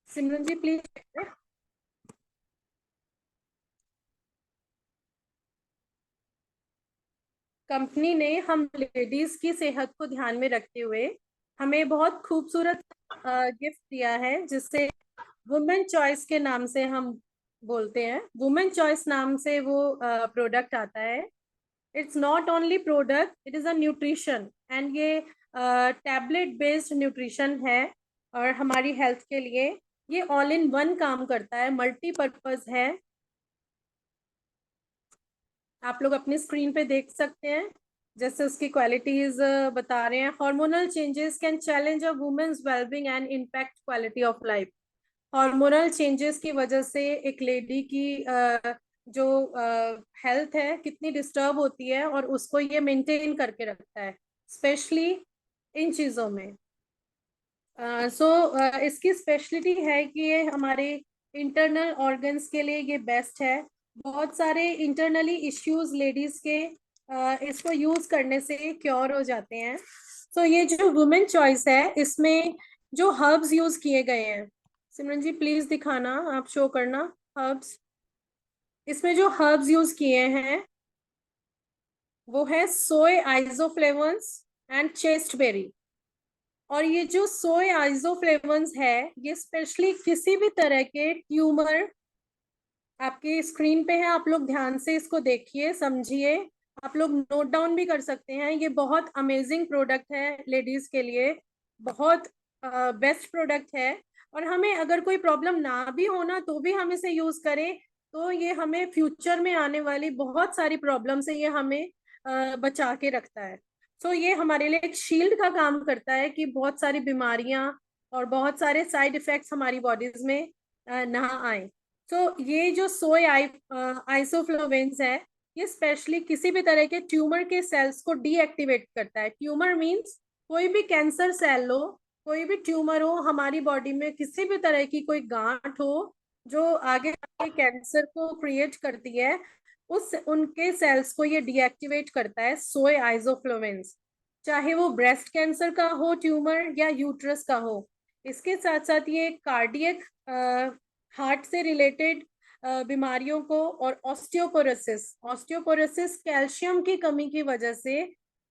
सिमरन जी प्लीज। कंपनी ने हम लेडीज की सेहत को ध्यान में रखते हुए हमें बहुत खूबसूरत गिफ्ट दिया है, जिसे वुमेन चॉइस के नाम से हम बोलते हैं। वुमेन चॉइस नाम से वो प्रोडक्ट आता है। It's not only product, it is a nutrition, and ये टैबलेट बेस्ड न्यूट्रिशन है और हमारी हेल्थ के लिए ये ऑल इन वन काम करता है, मल्टीपर्पज है। आप लोग अपनी स्क्रीन पे देख सकते हैं, जैसे उसकी क्वालिटीज बता रहे हैं। Hormonal changes can challenge a women's wellbeing and impact quality of life. Hormonal changes की वजह से एक लेडी की जो हेल्थ है कितनी डिस्टर्ब होती है, और उसको ये मेंटेन करके रखता है, स्पेशली इन चीज़ों में। सो इसकी स्पेशलिटी है कि ये हमारे इंटरनल ऑर्गन्स के लिए ये बेस्ट है। बहुत सारे इंटरनली इश्यूज लेडीज के इसको यूज करने से क्योर हो जाते हैं। सो ये जो वुमेन चॉइस है, इसमें जो हर्ब्स यूज किए गए हैं, सिमरन जी प्लीज दिखाना, आप शो करना हर्ब्स। इसमें जो हर्ब्स यूज किए हैं वो है सोय आइसोफ्लेवन्स एंड चेस्टबेरी। और ये जो सोय आइसोफ्लेवन्स है, ये स्पेशली किसी भी तरह के ट्यूमर, आपकी स्क्रीन पे है, आप लोग ध्यान से इसको देखिए, समझिए, आप लोग नोट डाउन भी कर सकते हैं। ये बहुत अमेजिंग प्रोडक्ट है लेडीज के लिए, बहुत बेस्ट प्रोडक्ट है। और हमें अगर कोई प्रॉब्लम ना भी होना तो भी हम इसे यूज करें, तो ये हमें फ्यूचर में आने वाली बहुत सारी प्रॉब्लम से ये हमें बचा के रखता है। सो ये हमारे लिए एक शील्ड का काम करता है कि बहुत सारी बीमारियां और बहुत सारे साइड इफेक्ट्स हमारी बॉडीज में ना आए। तो ये जो सोय आइसोफ्लोवेंस है, ये स्पेशली किसी भी तरह के ट्यूमर के सेल्स को डीएक्टिवेट करता है। ट्यूमर मींस कोई भी कैंसर सेल हो, कोई भी ट्यूमर हो हमारी बॉडी में, किसी भी तरह की कोई गांठ हो जो आगे आगे कैंसर को क्रिएट करती है, उस उनके सेल्स को ये डीएक्टिवेट करता है सोय आइसोफ्लोवेंस। चाहे वो ब्रेस्ट कैंसर का हो ट्यूमर या यूट्रस का हो। इसके साथ साथ ये कार्डियक, हार्ट से रिलेटेड बीमारियों को, और ऑस्टियोपोरोसिस, ऑस्टियोपोरोसिस कैल्शियम की कमी की वजह से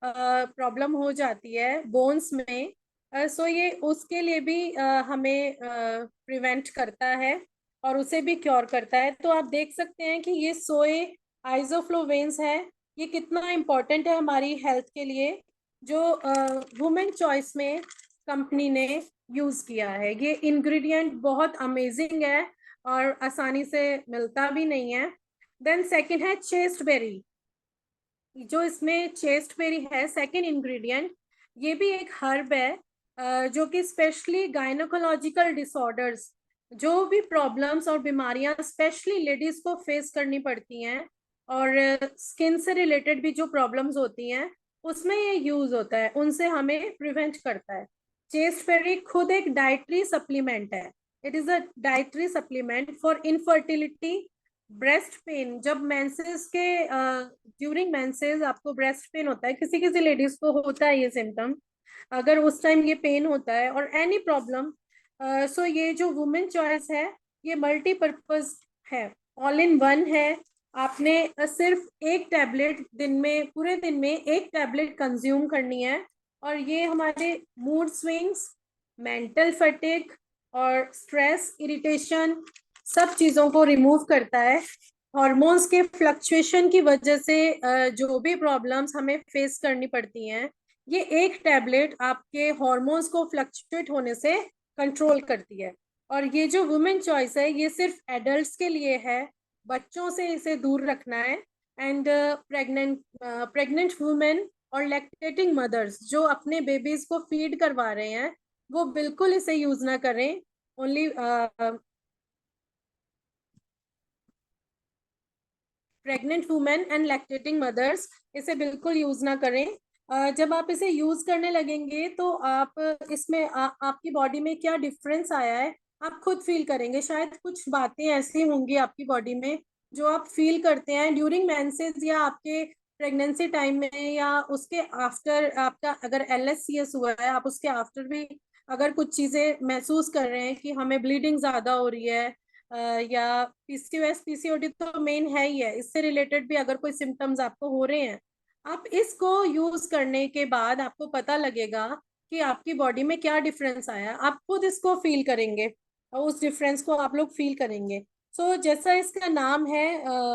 प्रॉब्लम हो जाती है बोन्स में। सो ये उसके लिए भी हमें प्रिवेंट करता है और उसे भी क्योर करता है। तो आप देख सकते हैं कि ये सोए आइसोफ्लोवेंस है, ये कितना इम्पोर्टेंट है हमारी हेल्थ के लिए, जो वुमेन चॉइस में कंपनी ने यूज किया है। ये इंग्रेडिएंट बहुत अमेजिंग है और आसानी से मिलता भी नहीं है। देन सेकंड है चेस्ट बेरी, जो इसमें चेस्ट बेरी है सेकंड इंग्रेडिएंट, ये भी एक हर्ब है जो कि स्पेशली गायनोकोलॉजिकल डिसऑर्डर्स, जो भी प्रॉब्लम्स और बीमारियां स्पेशली लेडीज को फेस करनी पड़ती हैं, और स्किन से रिलेटेड भी जो प्रॉब्लम्स होती हैं उसमें ये यूज होता है, उनसे हमें प्रिवेंट करता है। चेस्ट बेरी खुद एक डाइटरी सप्लीमेंट है। It is a dietary supplement for infertility, breast pain, जब मेंसेस के ड्यूरिंग मेंसेस आपको ब्रेस्ट पेन होता है, किसी किसी लेडीज को होता है ये सिम्टम, अगर उस टाइम ये पेन होता है और एनी प्रॉब्लम, सो ये जो वुमेन चॉइस है ये मल्टीपर्पज है, ऑल इन वन है। आपने सिर्फ एक टैबलेट दिन में, पूरे दिन में एक टैबलेट कंज्यूम करनी है, और ये हमारे मूड स्विंग्स, मेंटल फटीग और स्ट्रेस, इरिटेशन, सब चीजों को रिमूव करता है। हॉर्मोन्स के फ्लक्चुएशन की वजह से जो भी प्रॉब्लम्स हमें फेस करनी पड़ती हैं, ये एक टैबलेट आपके हॉर्मोन्स को फ्लक्चुएट होने से कंट्रोल करती है। और ये जो वुमेन चॉइस है ये सिर्फ एडल्ट्स के लिए है, बच्चों से इसे दूर रखना है। एंड प्रेग्नेंट वुमेन और लैक्टेटिंग मदर्स जो अपने बेबीज को फीड करवा रहे हैं, वो बिल्कुल इसे यूज ना करें। Only pregnant women and lactating mothers इसे बिल्कुल यूज ना करें। जब आप इसे यूज करने लगेंगे तो आप इसमें आपकी बॉडी में क्या डिफरेंस आया है आप खुद फील करेंगे। शायद कुछ बातें ऐसी होंगी आपकी बॉडी में जो आप फील करते हैं ड्यूरिंग मेंसेस या आपके प्रेगनेंसी टाइम में, या उसके आफ्टर, आपका अगर LSCS हुआ है आप उसके आफ्टर भी अगर कुछ चीजें महसूस कर रहे हैं कि हमें ब्लीडिंग ज्यादा हो रही है, या PCOS PCOD तो मेन है ही है, इससे रिलेटेड भी अगर कोई सिम्टम्स आपको हो रहे हैं, आप इसको यूज करने के बाद आपको पता लगेगा कि आपकी बॉडी में क्या डिफरेंस आया, आप खुद इसको फील करेंगे और उस डिफरेंस को आप लोग फील करेंगे। सो जैसा इसका नाम है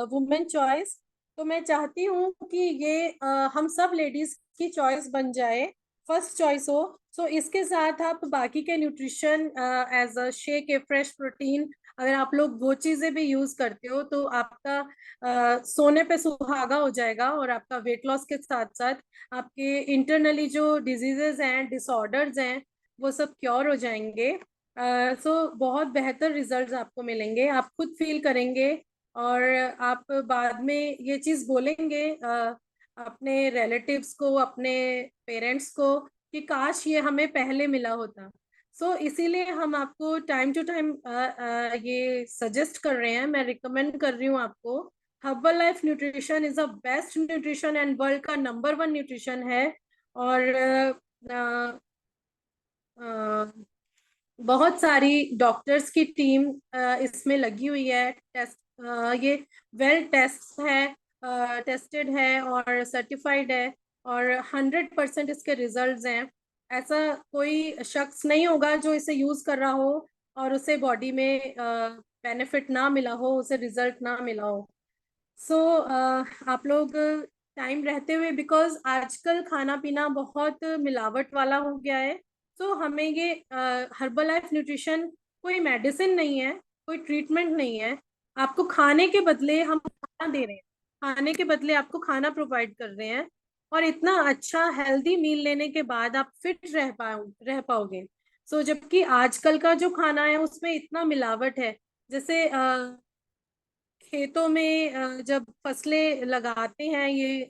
वुमेन चॉइस, तो मैं चाहती हूँ कि ये हम सब लेडीज की चॉइस बन जाए, फर्स्ट चॉइस हो। सो इसके साथ आप बाकी के nutrition as a shake, a fresh protein, अगर आप लोग वो चीजें भी यूज करते हो तो आपका सोने पे सुहागा हो जाएगा, और आपका वेट लॉस के साथ साथ आपके इंटरनली जो डिजीजेस हैं, डिसऑर्डर्स हैं, वो सब क्योर हो जाएंगे। सो बहुत बेहतर रिजल्ट्स आपको मिलेंगे, आप खुद फील करेंगे, और आप बाद में ये चीज बोलेंगे अपने रिलेटिव्स को, अपने पेरेंट्स को, कि काश ये हमें पहले मिला होता। इसीलिए हम आपको टाइम टू टाइम ये सजेस्ट कर रहे हैं, मैं रिकमेंड कर रही हूँ आपको। Herbal life nutrition is a best nutrition and world का नंबर 1 न्यूट्रिशन है। और अ, अ, बहुत सारी डॉक्टर्स की टीम इसमें लगी हुई है। टेस्ट, ये वेल टेस्ट है, टेस्टेड है और सर्टिफाइड है, और 100% इसके रिजल्ट्स हैं। ऐसा कोई शख्स नहीं होगा जो इसे यूज कर रहा हो और उसे बॉडी में बेनिफिट ना मिला हो, उसे रिजल्ट ना मिला हो। आप लोग टाइम रहते हुए, बिकॉज आजकल खाना पीना बहुत मिलावट वाला हो गया है, तो हमें ये हर्बल लाइफ न्यूट्रिशन कोई मेडिसिन नहीं है, कोई ट्रीटमेंट नहीं है। आपको खाने के बदले हम खाना दे रहे हैं, खाने के बदले आपको खाना प्रोवाइड कर रहे हैं, और इतना अच्छा हेल्दी मील लेने के बाद आप फिट रह पाओगे। जबकि आजकल का जो खाना है उसमें इतना मिलावट है। जैसे खेतों में जब फसलें लगाते हैं, ये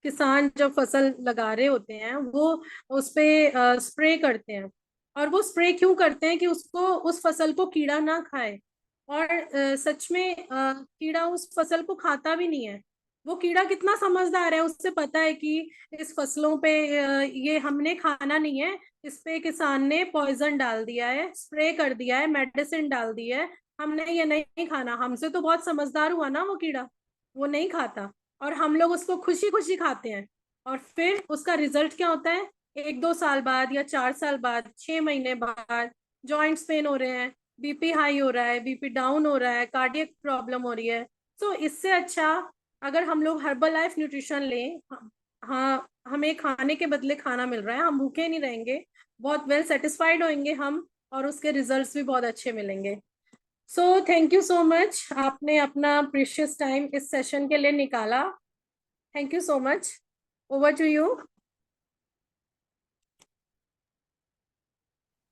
किसान जब फसल लगा रहे होते हैं वो उस पे स्प्रे करते हैं, और वो स्प्रे क्यों करते हैं कि उसको, उस फसल को कीड़ा ना खाए। और सच में कीड़ा उस फसल को खाता भी नहीं है। वो कीड़ा कितना समझदार है, उससे पता है कि इस फसलों पे ये हमने खाना नहीं है, इस पे किसान ने पॉइजन डाल दिया है, स्प्रे कर दिया है, मेडिसिन डाल दी है, हमने ये नहीं खाना। हमसे तो बहुत समझदार हुआ ना वो कीड़ा, वो नहीं खाता, और हम लोग उसको खुशी खुशी खाते हैं। और फिर उसका रिजल्ट क्या होता है, 1-2 साल बाद या 4 साल बाद, 6 महीने बाद जॉइंट्स पेन हो रहे हैं, BP हाई हो रहा है, BP डाउन हो रहा है, कार्डियक प्रॉब्लम हो रही है। इससे अच्छा अगर हम लोग हर्बल लाइफ न्यूट्रिशन लें, हाँ, हमें खाने के बदले खाना मिल रहा है, हम भूखे नहीं रहेंगे, बहुत वेल सेटिस्फाइड होंगे हम, और उसके रिजल्ट्स भी बहुत अच्छे मिलेंगे। So thank you so much, आपने अपना प्रीशियस टाइम इस सेशन के लिए निकाला। Thank you so much. Over to you.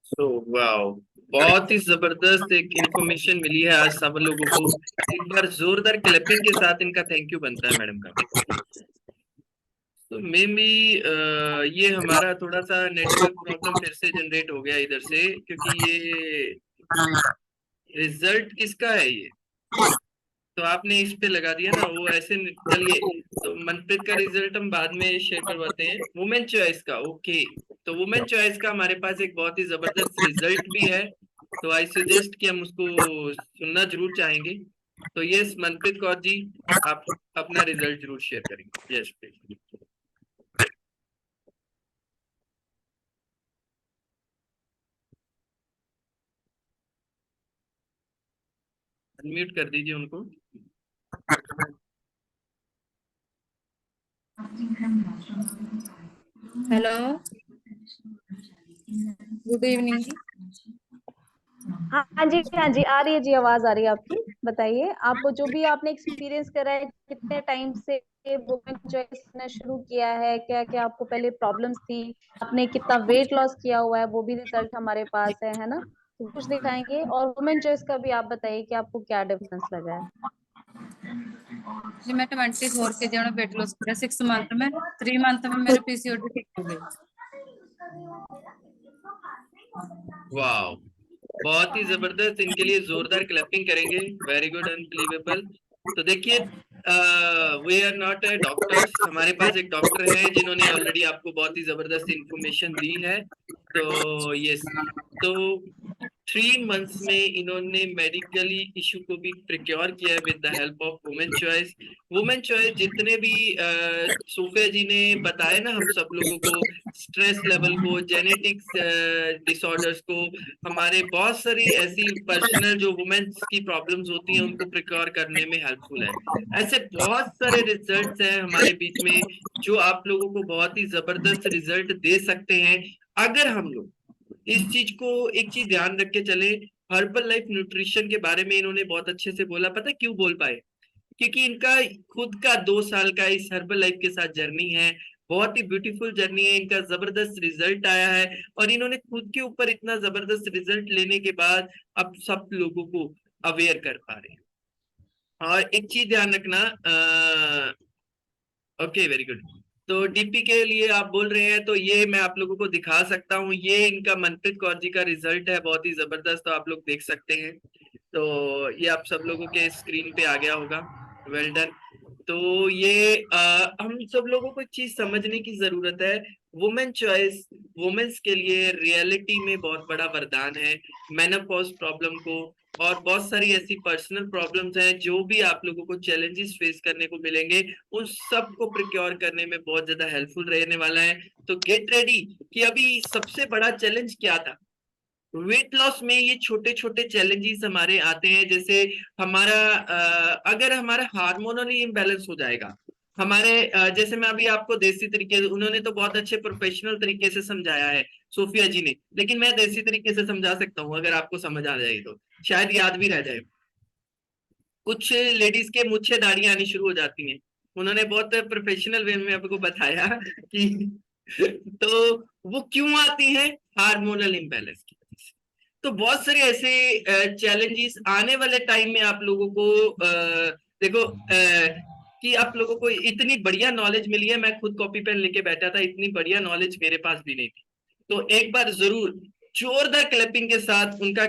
So wow, बहुत ही जबरदस्त एक इंफॉर्मेशन मिली है आज सब लोगों को। एक बार जोरदार क्लैपिंग के साथ इनका थैंक यू बनता है मैडम का। तो मे बी ये हमारा थोड़ा सा नेटवर्क प्रॉब्लम फिर से जनरेट हो गया इधर से, क्योंकि ये रिजल्ट किसका है ये, तो आपने इस पे लगा दिया ना वो ऐसे। चलिए, तो मनप्रीत का रिजल्ट हम बाद में शेयर करवाते हैं। वुमेन चॉइस का, ओके। तो वुमेन चॉइस का हमारे पास एक बहुत ही जबरदस्त रिजल्ट भी है, तो आई सजेस्ट कि हम उसको सुनना जरूर चाहेंगे। तो यस मनप्रीत कौर जी, आप अपना रिजल्ट जरूर शेयर करेंगे। Yes please. अनम्यूट कर दीजिए उनको। Hello, good evening. हाँ जी, हाँ जी, आ रही है जी, आवाज आ रही है आपकी। बताइए, आप जो भी आपने एक्सपीरियंस करा है, कितने टाइम से वुमेन चॉइस करना शुरू किया है, क्या क्या आपको पहले प्रॉब्लम्स थी, आपने कितना वेट लॉस किया हुआ है, वो भी रिजल्ट हमारे पास है ना। तो कुछ दिखाएंगे, और वुमेन चॉइस का भी आप बताइए कि आपको क्या डिफरेंस लगा है। जी मैं 24 के जी वेट लॉस किया 6 मंथ में। 3 मंथ में मेरे पीसीओडी ठीक हो गई। वाह, बहुत ही जबरदस्त, इनके लिए जोरदार क्लैपिंग करेंगे। Very good, unbelievable. तो देखिए, we are not a doctors, हमारे पास एक डॉक्टर है जिन्होंने ऑलरेडी आपको बहुत ही जबरदस्त इंफॉर्मेशन दी है। तो यस, तो 3 मंथ्स में इन्होंने मेडिकली इशू को भी प्रिक्योर किया है with the help of women choice. Women choice जितने भी सोफिया जी ने बताया ना हम सब लोगों को, स्ट्रेस लेवल को, जेनेटिक्स डिसऑर्डर्स को, हमारे बहुत सारी ऐसी पर्सनल जो वुमेन्स की प्रॉब्लम्स होती हैं उनको प्रिक्योर करने में हेल्पफुल है। ऐसे बहुत सारे रिजल्ट्स हैं हमारे बीच में जो आप लोगों को बहुत ही जबरदस्त रिजल्ट दे सकते हैं, अगर हम लोग इस चीज को एक चीज ध्यान रख के चले। हर्बल लाइफ न्यूट्रिशन के बारे में इन्होंने बहुत अच्छे से बोला, पता है क्यों बोल पाए? क्योंकि इनका खुद का 2 साल का इस हर्बल लाइफ के साथ जर्नी है, बहुत ही ब्यूटीफुल जर्नी है, इनका जबरदस्त रिजल्ट आया है, और इन्होंने खुद के ऊपर इतना जबरदस्त रिजल्ट लेने के बाद अब सब लोगों को अवेयर कर पा रहे हैं। और एक चीज ध्यान रखना, ओके वेरी गुड। तो डीपी के लिए आप बोल रहे हैं, तो ये मैं आप लोगों को दिखा सकता हूँ, ये इनका मनप्रीत कौर जी का रिजल्ट है, बहुत ही जबरदस्त, तो आप लोग देख सकते हैं। तो ये आप सब लोगों के स्क्रीन पे आ गया होगा। Well done. तो ये हम सब लोगों को एक चीज समझने की जरूरत है, वुमेन चॉइस वुमेन्स के लिए रियलिटी में बहुत बड़ा वरदान है। मेनोपॉज प्रॉब्लम को और बहुत सारी ऐसी पर्सनल प्रॉब्लम्स हैं जो भी आप लोगों को चैलेंजेस फेस करने को मिलेंगे, उन सब को प्रिक्योर करने में बहुत ज्यादा हेल्पफुल रहने वाला है। तो गेट रेडी कि अभी सबसे बड़ा चैलेंज क्या था वेट लॉस में। ये छोटे छोटे चैलेंजेस हमारे आते हैं, जैसे हमारा अगर हमारा हार्मोनली इम्बैलेंस हो जाएगा, हमारे जैसे मैं अभी आपको देसी तरीके, उन्होंने तो बहुत अच्छे प्रोफेशनल तरीके से समझाया है सोफिया जी ने, लेकिन मैं देसी तरीके से समझा सकता हूँ, अगर आपको समझ आ जाए तो शायद याद भी रह जाए। कुछ लेडीज के मुच्छे दाढ़ियां आनी शुरू हो जाती हैं, उन्होंने बहुत प्रोफेशनल वे में आपको बताया कि तो वो क्यों आती है, हार्मोनल इम्बैलेंस की वजह से। तो बहुत सारे ऐसे चैलेंजेस आने वाले टाइम में आप लोगों को देखो कि आप लोगों को इतनी बढ़िया नॉलेज मिली है, मैं खुद कॉपी पेन लेके बैठा था, इतनी बढ़िया नॉलेज मेरे पास भी नहीं थी। तो एक बार जरूर जोरदार क्लैपिंग के साथ उनका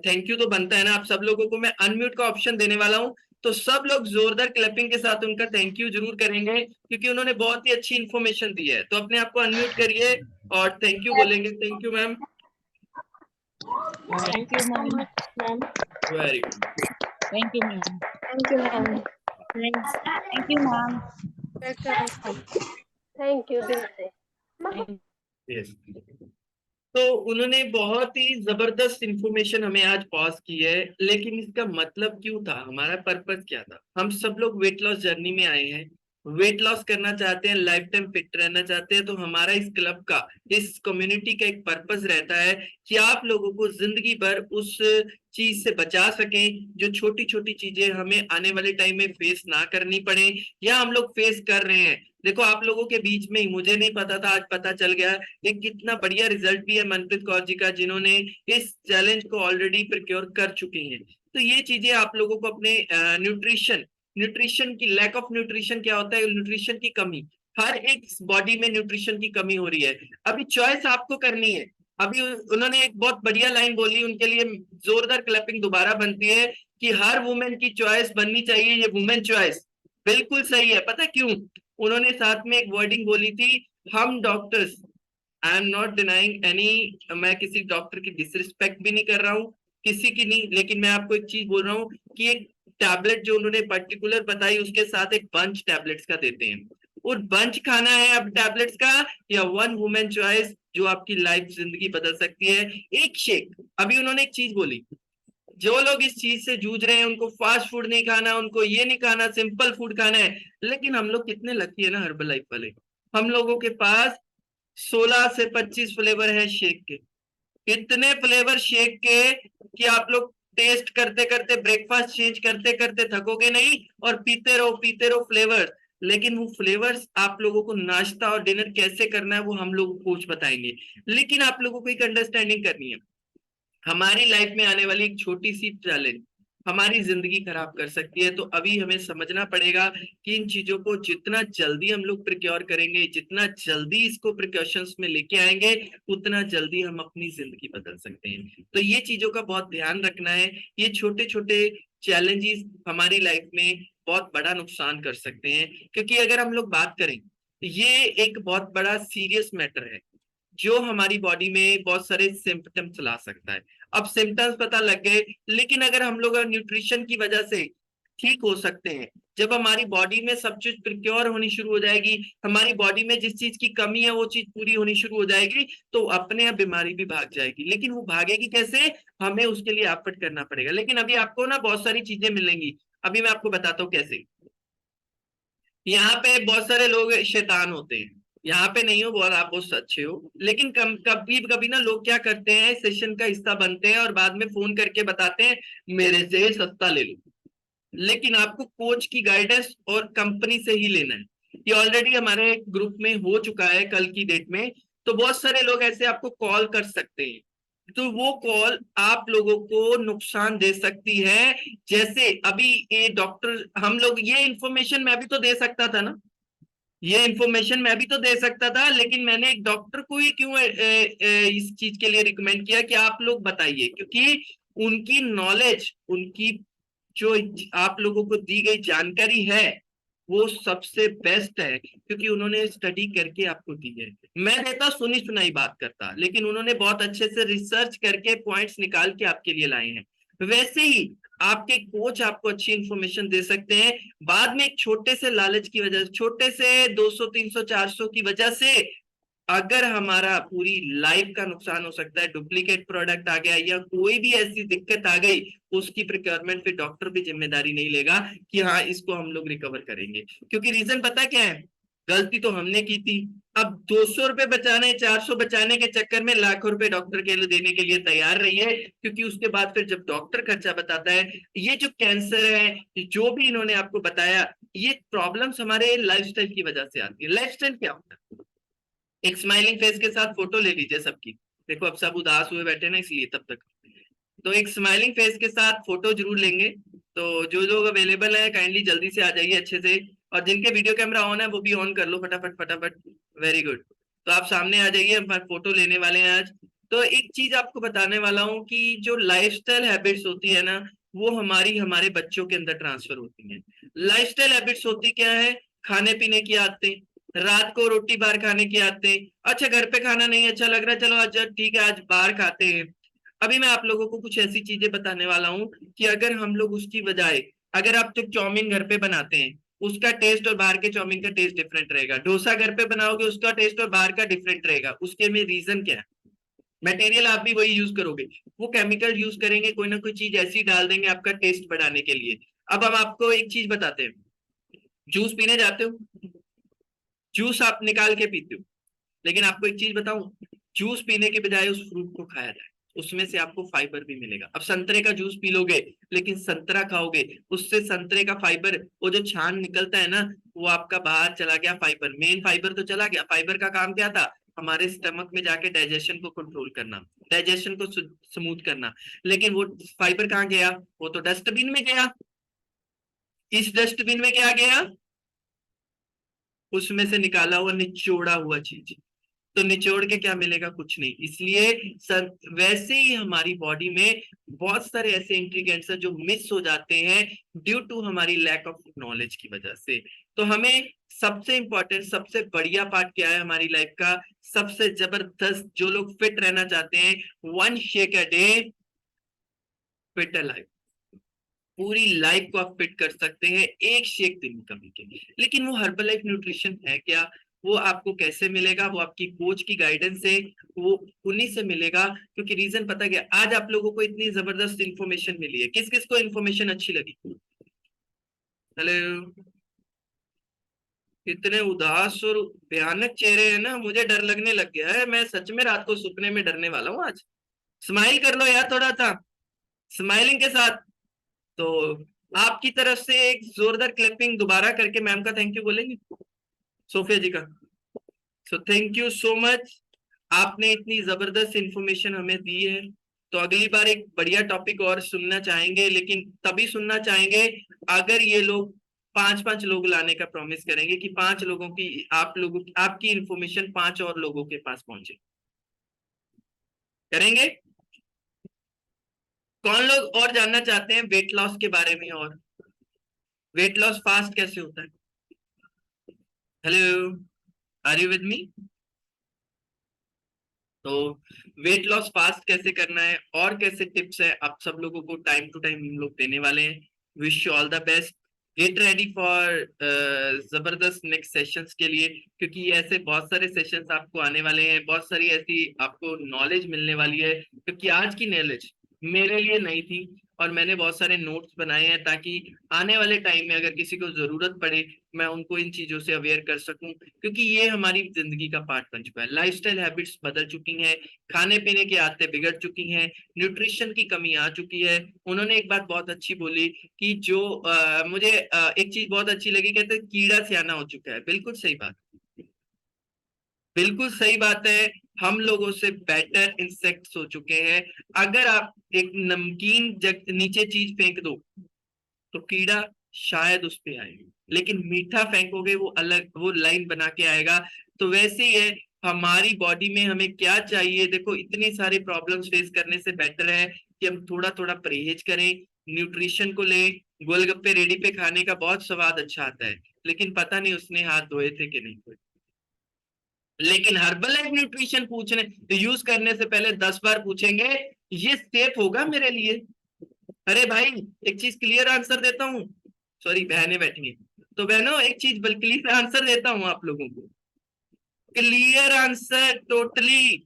थैंक यू तो बनता है ना। आप सब लोगों को मैं अनम्यूट का ऑप्शन देने वाला हूं, तो सब लोग जोरदार क्लैपिंग के साथ उनका थैंक यू जरूर करेंगे, क्योंकि उन्होंने बहुत ही अच्छी इन्फॉर्मेशन दी है। तो अपने आप को अनम्यूट करिए और थैंक यू बोलेंगे। Thank you ma'am. Thank you ma'am. Very good. Thank you ma'am. Thank you ma'am. Thank you ma'am. Thank you दिल से। यस, तो उन्होंने बहुत ही जबरदस्त इंफॉर्मेशन हमें आज पास की है, लेकिन इसका मतलब क्यों था, हमारा पर्पस क्या था? हम सब लोग वेट लॉस जर्नी में आए हैं, वेट लॉस करना चाहते हैं, लाइफ टाइम फिट रहना चाहते हैं, तो हमारा इस क्लब का, इस कम्युनिटी का एक पर्पस रहता है कि आप लोगों को जिंदगी भर उस चीज से बचा सकें जो छोटी छोटी चीजें हमें आने वाले टाइम में फेस ना करनी पड़े या हम लोग फेस कर रहे हैं। देखो आप लोगों के बीच में ही, मुझे नहीं पता था, आज पता चल गया एक कितना बढ़िया रिजल्ट भी है मनप्रीत कौर जी का, जिन्होंने इस चैलेंज को ऑलरेडी प्रिक्योर कर चुकी हैं। तो ये चीजें आप लोगों को अपने न्यूट्रिशन की, लैक ऑफ न्यूट्रिशन क्या होता है, न्यूट्रिशन की कमी, हर एक बॉडी में न्यूट्रिशन की कमी हो रही है। अभी चॉइस आपको करनी है। अभी उन्होंने एक बहुत बढ़िया लाइन बोली, उनके लिए जोरदार क्लैपिंग दोबारा बनती है कि हर वुमेन की चॉइस बननी चाहिए, ये वुमेन चॉइस बिल्कुल सही है। पता क्यों? उन्होंने साथ में एक वर्डिंग बोली थी, हम doctors, I am not denying any, मैं किसी डॉक्टर की डिसरिस्पेक्ट भी नहीं कर रहा हूँ, किसी की नहीं, लेकिन मैं आपको एक चीज बोल रहा हूँ कि एक टैबलेट जो उन्होंने पर्टिकुलर बताई, उसके साथ एक बंच टैबलेट्स का देते हैं, और बंच खाना है अब टैबलेट्स का, या वन वुमेन चॉइस जो आपकी लाइफ जिंदगी बदल सकती है, एक शेक। अभी उन्होंने एक चीज बोली, जो लोग इस चीज से जूझ रहे हैं उनको फास्ट फूड नहीं खाना, उनको ये नहीं खाना, सिंपल फूड खाना है। लेकिन हम लोग कितने लकी है ना हर्बल लाइफ वाले, हम लोगों के पास 16 से 25 फ्लेवर है शेक के। इतने फ्लेवर शेक के कि आप लोग टेस्ट करते करते, ब्रेकफास्ट चेंज करते करते थकोगे नहीं, और पीते रहो फ्लेवर्स। लेकिन वो फ्लेवर्स आप लोगों को नाश्ता और डिनर कैसे करना है वो हम लोग कोच बताएंगे। लेकिन आप लोगों को एक अंडरस्टैंडिंग करनी है, हमारी लाइफ में आने वाली एक छोटी सी चैलेंज हमारी जिंदगी खराब कर सकती है। तो अभी हमें समझना पड़ेगा कि इन चीजों को जितना जल्दी हम लोग प्रिक्योर करेंगे, जितना जल्दी इसको प्रिकॉशंस में लेके आएंगे, उतना जल्दी हम अपनी जिंदगी बदल सकते हैं। तो ये चीजों का बहुत ध्यान रखना है। ये छोटे छोटे चैलेंजेस हमारी लाइफ में बहुत बड़ा नुकसान कर सकते हैं, क्योंकि अगर हम लोग बात करें, ये एक बहुत बड़ा सीरियस मैटर है जो हमारी बॉडी में बहुत सारे सिम्टम्स ला सकता है। अब सिम्टम्स पता लग गए, लेकिन अगर हम लोग न्यूट्रिशन की वजह से ठीक हो सकते हैं, जब हमारी बॉडी में सब चीज प्रिक्योर होनी शुरू हो जाएगी, हमारी बॉडी में जिस चीज की कमी है वो चीज पूरी होनी शुरू हो जाएगी, तो अपने आप बीमारी भी भाग जाएगी। लेकिन वो भागेगी कैसे? हमें उसके लिए एफर्ट करना पड़ेगा। लेकिन अभी आपको ना बहुत सारी चीजें मिलेंगी, अभी मैं आपको बताता हूँ कैसे। यहाँ पे बहुत सारे लोग शैतान होते हैं, यहाँ पे नहीं हो बहुत, आप बहुत अच्छे हो, लेकिन कभी कभी ना लोग क्या करते हैं, सेशन का हिस्सा बनते हैं और बाद में फोन करके बताते हैं मेरे से सस्ता ले लो। लेकिन आपको कोच की गाइडेंस और कंपनी से ही लेना है। ये ऑलरेडी हमारे ग्रुप में हो चुका है कल की डेट में। तो बहुत सारे लोग ऐसे आपको कॉल कर सकते हैं, तो वो कॉल आप लोगों को नुकसान दे सकती है। जैसे अभी ये डॉक्टर, हम लोग ये इंफॉर्मेशन मैं भी तो दे सकता था ना, ये इंफॉर्मेशन मैं भी तो दे सकता था, लेकिन मैंने एक डॉक्टर को ही क्यों इस चीज के लिए रिकमेंड किया कि आप लोग बताइए, क्योंकि उनकी नॉलेज, उनकी जो आप लोगों को दी गई जानकारी है वो सबसे बेस्ट है, क्योंकि उन्होंने स्टडी करके आपको दी है। मैं देता सुनी सुनाई बात करता, लेकिन उन्होंने बहुत अच्छे से रिसर्च करके पॉइंट्स निकाल के आपके लिए लाए हैं। वैसे ही आपके कोच आपको अच्छी इंफॉर्मेशन दे सकते हैं। बाद में एक छोटे से लालच की वजह से, छोटे से 200 300 400 की वजह से अगर हमारा पूरी लाइफ का नुकसान हो सकता है, डुप्लीकेट प्रोडक्ट आ गया या कोई भी ऐसी दिक्कत आ गई, उसकी प्रिक्योरमेंट पे डॉक्टर भी जिम्मेदारी नहीं लेगा कि हाँ इसको हम लोग रिकवर करेंगे। क्योंकि रीजन पता क्या है, गलती तो हमने की थी। अब 200 रुपए बचाने, 400 बचाने के चक्कर में लाखों रुपए डॉक्टर के लिए देने के लिए तैयार रहिए, क्योंकि उसके बाद फिर जब डॉक्टर खर्चा बताता है, ये जो कैंसर है, जो भी इन्होंने आपको बताया, ये प्रॉब्लम्स हमारे लाइफस्टाइल की वजह से आती है। लाइफस्टाइल क्या होता है? एक स्माइलिंग फेस के साथ फोटो ले लीजिए सबकी, देखो अब सब उदास हुए बैठे ना इसलिए तब तक, तो एक स्माइलिंग फेस के साथ फोटो जरूर लेंगे। तो जो लोग अवेलेबल है काइंडली जल्दी से आ जाइए अच्छे से, और जिनके वीडियो कैमरा ऑन है वो भी ऑन कर लो फटाफट फटाफट। वेरी गुड, तो आप सामने आ जाइए, हम फोटो लेने वाले हैं आज। तो एक चीज आपको बताने वाला हूँ कि जो लाइफस्टाइल हैबिट्स होती है ना, वो हमारे बच्चों के अंदर ट्रांसफर होती है। लाइफस्टाइल हैबिट्स होती क्या है? खाने पीने की आदतें, रात को रोटी बाहर खाने की आदतें, अच्छा घर पे खाना नहीं अच्छा लग रहा, चलो आज ठीक है आज बाहर खाते हैं। अभी मैं आप लोगों को कुछ ऐसी चीजें बताने वाला हूँ कि अगर हम लोग उसकी बजाय, अगर आप तो चाउमीन घर पे बनाते हैं, उसका टेस्ट और बाहर के चाउमीन का टेस्ट डिफरेंट रहेगा। डोसा घर पे बनाओगे, उसका टेस्ट और बाहर का डिफरेंट रहेगा। उसके में रीजन क्या है? मटेरियल आप भी वही यूज करोगे, वो केमिकल यूज करेंगे, कोई ना कोई चीज ऐसी डाल देंगे आपका टेस्ट बढ़ाने के लिए। अब हम आपको एक चीज बताते हैं, जूस पीने जाते हो, जूस आप निकाल के पीते हो, लेकिन आपको एक चीज बताऊं, जूस पीने के बजाय उस फ्रूट को खाया जाए, उसमें से आपको फाइबर भी मिलेगा। अब संतरे का जूस पी लोगे, लेकिन संतरा खाओगे, उससे संतरे का फाइबर, वो जो छान निकलता है ना, वो आपका बाहर चला गया, फाइबर, मेन फाइबर तो चला गया। फाइबर का काम क्या था? हमारे स्टमक में जाके डाइजेशन को कंट्रोल करना, डाइजेशन को स्मूथ करना। लेकिन वो फाइबर कहाँ गया? वो तो डस्टबिन में गया। इस डस्टबिन में क्या गया? उसमें से निकाला हुआ निचोड़ा हुआ चीज। तो निचोड़ के क्या मिलेगा? कुछ नहीं। इसलिए सर वैसे ही हमारी बॉडी में बहुत सारे ऐसे इंग्रेडिएंट्स हैं जो मिस हो जाते हैं ड्यू टू हमारी लैक ऑफ नॉलेज की वजह से। तो हमें सबसे इंपॉर्टेंट, सबसे बढ़िया पार्ट क्या है हमारी लाइफ का? सबसे जबरदस्त, जो लोग फिट रहना चाहते हैं, 1 shake a day, fit a life. पूरी लाइफ को आप फिट कर सकते हैं एक शेक दिन कभी के। लेकिन वो हर्बल लाइफ न्यूट्रिशन है क्या? वो आपको कैसे मिलेगा? वो आपकी कोच की गाइडेंस से, वो उन्हीं से मिलेगा। क्योंकि रीजन पता क्या, आज आप लोगों को इतनी जबरदस्त इंफॉर्मेशन मिली है। किस किस को इंफॉर्मेशन अच्छी लगी? हेलो, इतने उदास और भयानक चेहरे हैं ना, मुझे डर लगने लग गया है। मैं सच में रात को सपने में डरने वाला हूँ आज। स्माइल कर लो यार थोड़ा सा, स्माइलिंग के साथ। तो आपकी तरफ से एक जोरदार क्लैपिंग दोबारा करके मैम का थैंक यू बोलेंगे, सोफिया जी का। सो थैंक यू सो मच, आपने इतनी जबरदस्त इंफॉर्मेशन हमें दी है। तो अगली बार एक बढ़िया टॉपिक और सुनना चाहेंगे, लेकिन तभी सुनना चाहेंगे अगर ये लोग 5-5 लोग लाने का प्रॉमिस करेंगे कि 5 लोगों की, आप लोगों की, आपकी इंफॉर्मेशन 5 और लोगों के पास पहुंचे। करेंगे? कौन लोग और जानना चाहते हैं वेट लॉस के बारे में? और वेट लॉस फास्ट कैसे होता है? Hello, are you with me? तो वेट लॉस फास्ट कैसे करना है और कैसे टिप्स है, आप सब लोगों को टाइम टू टाइम हम लोग देने वाले हैं। Wish you all the best, get ready for जबरदस्त नेक्स्ट सेशंस के लिए, क्योंकि ऐसे बहुत सारे सेशंस आपको आने वाले हैं, बहुत सारी ऐसी आपको नॉलेज मिलने वाली है। क्योंकि आज की नॉलेज मेरे लिए नई थी और मैंने बहुत सारे नोट्स बनाए हैं ताकि आने वाले टाइम में अगर किसी को जरूरत पड़े, मैं उनको इन चीजों से अवेयर कर सकूं। क्योंकि ये हमारी जिंदगी का पार्ट बन चुका है। लाइफस्टाइल हैबिट्स बदल चुकी हैं, खाने पीने की आदतें बिगड़ चुकी हैं, न्यूट्रिशन की कमी आ चुकी है। उन्होंने एक बात बहुत अच्छी बोली कि जो मुझे एक चीज बहुत अच्छी लगी, कहते हैं कीड़ा सियाना हो चुका है। बिल्कुल सही बात, बिल्कुल सही बात है। हम लोगों से बेटर इंसेक्ट्स हो चुके हैं। अगर आप एक नमकीन जग नीचे चीज फेंक दो तो कीड़ा शायद उस पे आए, लेकिन मीठा फेंकोगे वो अलग, वो लाइन बना के आएगा। तो वैसे ही है हमारी बॉडी में, हमें क्या चाहिए? देखो, इतनी सारी प्रॉब्लम्स फेस करने से बेटर है कि हम थोड़ा थोड़ा परहेज करें, न्यूट्रिशन को ले। गोलगप्पे रेडी पे खाने का बहुत स्वाद अच्छा आता है, लेकिन पता नहीं उसने हाथ धोए थे कि नहीं धोए। लेकिन हर्बल लाइफ न्यूट्रिशन पूछने, यूज करने से पहले 10 बार पूछेंगे ये सेफ होगा मेरे लिए। अरे भाई, एक चीज क्लियर आंसर देता हूँ, सॉरी बहनें बैठी हैं, तो बहनों एक चीज बल्कि से आंसर देता हूँ आप लोगों को, क्लियर आंसर टोटली।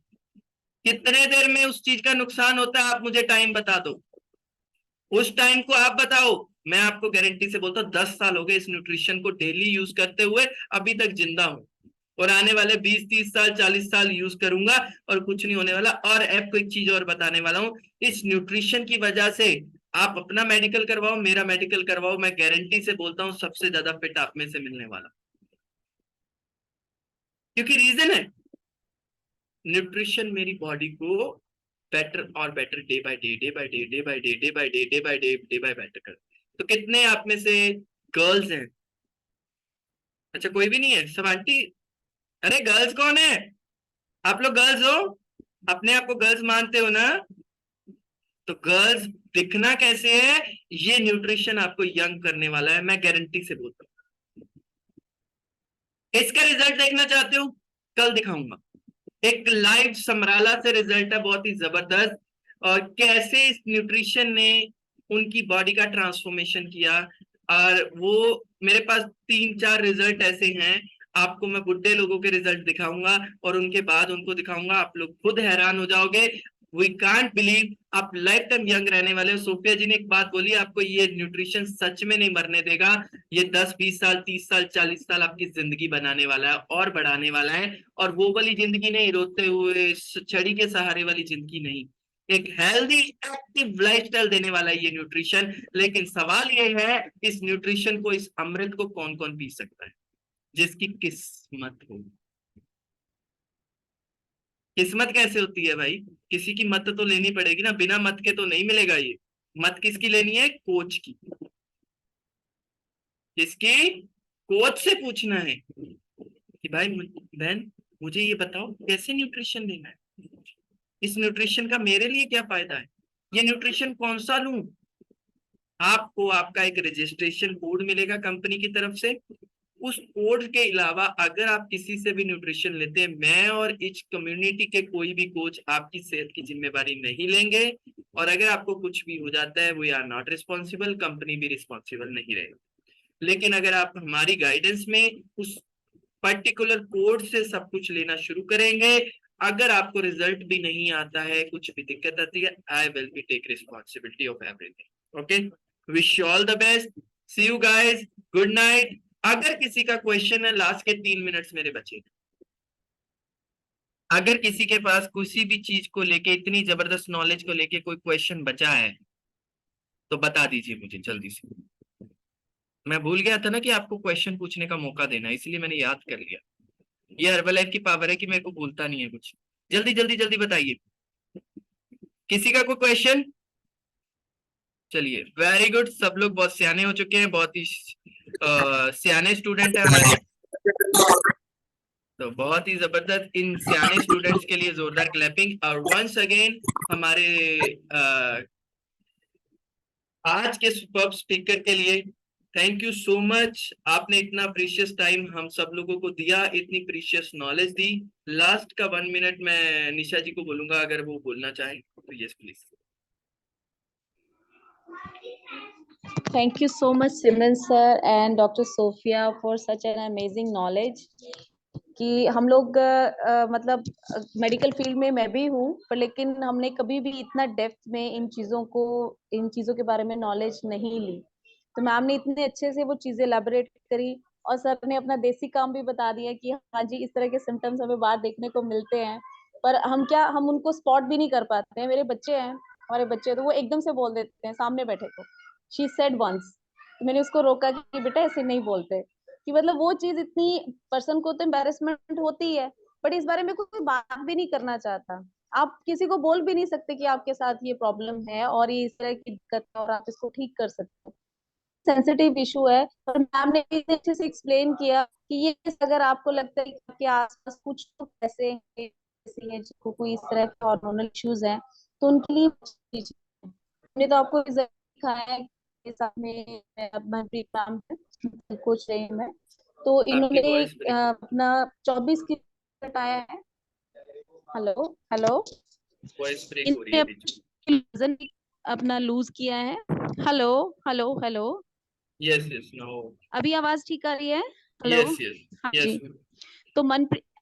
कितने देर में उस चीज का नुकसान होता है आप मुझे टाइम बता दो, उस टाइम को आप बताओ। मैं आपको गारंटी से बोलता हूँ 10 साल हो गए इस न्यूट्रिशन को डेली यूज करते हुए, अभी तक जिंदा हूँ। और आने वाले 20-30 साल 40 साल यूज करूंगा और कुछ नहीं होने वाला। और आपको एक चीज और बताने वाला हूँ, इस न्यूट्रिशन की वजह से आप अपना मेडिकल करवाओ, मेरा मेडिकल करवाओ, मैं गारंटी से बोलता हूँ सबसे ज्यादा फिट आप में से मिलने वाला। क्योंकि रीजन है, न्यूट्रिशन मेरी बॉडी को बेटर और better, day by day, day by day, day by day, day by day, day by day, day by better कर। तो कितने आप में से गर्ल्स हैं? अच्छा, कोई भी नहीं है, सब आंटी। अरे गर्ल्स कौन है? आप लोग गर्ल्स हो, अपने आप को गर्ल्स मानते हो ना? तो गर्ल्स दिखना कैसे है, ये न्यूट्रिशन आपको यंग करने वाला है, मैं गारंटी से बोलता हूँ। इसका रिजल्ट देखना चाहते हो? कल दिखाऊंगा। एक लाइव समराला से रिजल्ट है, बहुत ही जबरदस्त। और कैसे इस न्यूट्रिशन ने उनकी बॉडी का ट्रांसफॉर्मेशन किया। और वो मेरे पास 3-4 रिजल्ट ऐसे हैं, आपको मैं बुढ़े लोगों के रिजल्ट दिखाऊंगा और उनके बाद उनको दिखाऊंगा, आप लोग खुद हैरान हो जाओगे। वी कांट बिलीव आप लाइफ टाइम यंग रहने वाले हो। सोफिया जी ने एक बात बोली, आपको ये न्यूट्रिशन सच में नहीं मरने देगा। ये 10-20 साल 30 साल 40 साल आपकी जिंदगी बनाने वाला है और बढ़ाने वाला है। और वो वाली जिंदगी नहीं, रोते हुए छड़ी के सहारे वाली जिंदगी नहीं, एक हेल्दी एक्टिव लाइफस्टाइल देने वाला है ये न्यूट्रिशन। लेकिन सवाल ये है, इस न्यूट्रिशन को, इस अमृत को कौन कौन पी सकता है? जिसकी किस्मत हो। किस्मत कैसे होती है भाई? किसी की मत तो लेनी पड़ेगी ना, बिना मत के तो नहीं मिलेगा ये। मत किसकी लेनी है? कोच की। किसकी? कोच से पूछना है कि भाई बहन मुझे ये बताओ कैसे न्यूट्रिशन लेना है, इस न्यूट्रिशन का मेरे लिए क्या फायदा है, ये न्यूट्रिशन कौन सा लूं। आपको आपका एक रजिस्ट्रेशन कोड मिलेगा कंपनी की तरफ से। उस कोड के अलावा अगर आप किसी से भी न्यूट्रिशन लेते हैं, मैं और इस कम्युनिटी के कोई भी कोच आपकी सेहत की जिम्मेवारी नहीं लेंगे। और अगर आपको कुछ भी हो जाता है, we are not responsible, company भी रिस्पॉन्सिबल नहीं रहेगी। लेकिन अगर आप हमारी गाइडेंस में उस पर्टिकुलर कोड से सब कुछ लेना शुरू करेंगे, अगर आपको रिजल्ट भी नहीं आता है, कुछ भी दिक्कत आती है, I will be take responsibility of everything. Okay, wish you all the best, see you guys, good night. अगर किसी का क्वेश्चन है, लास्ट के 3 मिनट्स मेरे बचे, अगर किसी के पास किसी भी चीज को लेके, इतनी जबरदस्त नॉलेज को लेके कोई क्वेश्चन बचा है तो बता दीजिए मुझे जल्दी से। मैं भूल गया था ना कि आपको क्वेश्चन पूछने का मौका देना, इसलिए मैंने याद कर लिया। ये हर्बलाइफ की पावर है कि मेरे को भूलता नहीं है कुछ। जल्दी जल्दी जल्दी बताइए, किसी का कोई क्वेश्चन? चलिए, वेरी गुड, सब लोग बहुत सियाने हो चुके हैं, बहुत ही सियाने स्टूडेंट है हमारे। तो बहुत ही जबरदस्त, इन सियाने स्टूडेंट्स के लिए जोरदार क्लैपिंग। और वंस अगेन हमारे आज के सुपर्ब स्पीकर के लिए थैंक यू सो मच। आपने इतना प्रीशियस टाइम हम सब लोगों को दिया, इतनी प्रीशियस नॉलेज दी। लास्ट का 1 मिनट मैं निशा जी को बोलूंगा, अगर वो बोलना चाहे तो। Yes please. Thank you so much, Simran sir and Dr. Sophia for such an amazing knowledge. कि हम लोग मतलब मेडिकल फील्ड में मैं भी हूँ, पर लेकिन हमने कभी भी इतना डेप्थ में इन चीजों के बारे में नॉलेज नहीं ली। तो मैम ने इतने अच्छे से वो चीजें एलैबोरेट करी, और सर ने अपना देसी काम भी बता दिया कि हाँ जी इस तरह के सिम्टम्स हमें बाहर देखने को मिलते हैं, पर हम उनको स्पॉट भी नहीं कर पाते हैं। मेरे बच्चे हैं, हमारे बच्चे, तो वो एकदम से बोल देते हैं सामने बैठे को, शी सेड वंस। मैंने उसको रोका कि बेटा ऐसे नहीं बोलते, कि मतलब वो चीज इतनी पर्सन को तो एम्बेरसमेंट होती है, बट इस बारे में कोई बात भी नहीं करना चाहता। आप किसी को बोल भी नहीं सकते कि आपके साथ ये प्रॉब्लम है और ये इस तरह की दिक्कत है और आप इसको ठीक कर सकते हो। सेंसिटिव इशू है, पर मैम ने भी अच्छे से एक्सप्लेन किया कि ये अगर आपको लगता है कि आपके आसपास कुछ तो ऐसे हैं जिनको कोई इस तरह के हार्मोनल इश्यूज हैं, तो उनके लिए हमने तो आपको दिखाया है के साथ में मनप्रीत मैम है, कोच रही मैं। तो आपकी इन्होंने वॉइस ब्रेक, अपना 24 किलो घटाया है। हेलो हेलो, वॉइस ब्रेक हो रही है बीच में। इन्होंने वजन अपना लूज किया है। Hello hello hello, yes yes, no, अभी आवाज ठीक आ रही है? हेलो, यस यस हाँ यस। जी। तो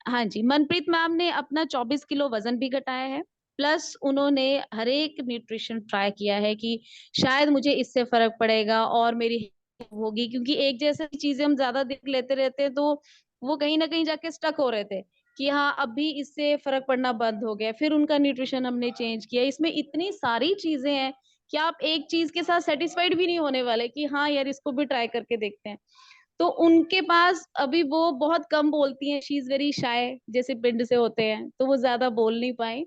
हाँ जी, मनप्रीत मैम ने अपना 24 किलो वजन भी घटाया है, प्लस उन्होंने हर एक न्यूट्रिशन ट्राई किया है कि शायद मुझे इससे फर्क पड़ेगा और मेरी होगी, क्योंकि एक जैसे चीजें हम ज्यादा देख लेते रहते हैं तो वो कहीं ना कहीं जाके स्टक हो रहे थे कि हाँ अभी इससे फर्क पड़ना बंद हो गया। फिर उनका न्यूट्रिशन हमने चेंज किया। इसमें इतनी सारी चीजें हैं कि आप एक चीज के साथ सेटिस्फाइड भी नहीं होने वाले कि हाँ यार इसको भी ट्राई करके देखते हैं। तो उनके पास अभी वो बहुत कम बोलती हैं, शी इज वेरी शाय, जैसे पिंड से होते हैं तो वो ज्यादा बोल नहीं पाई।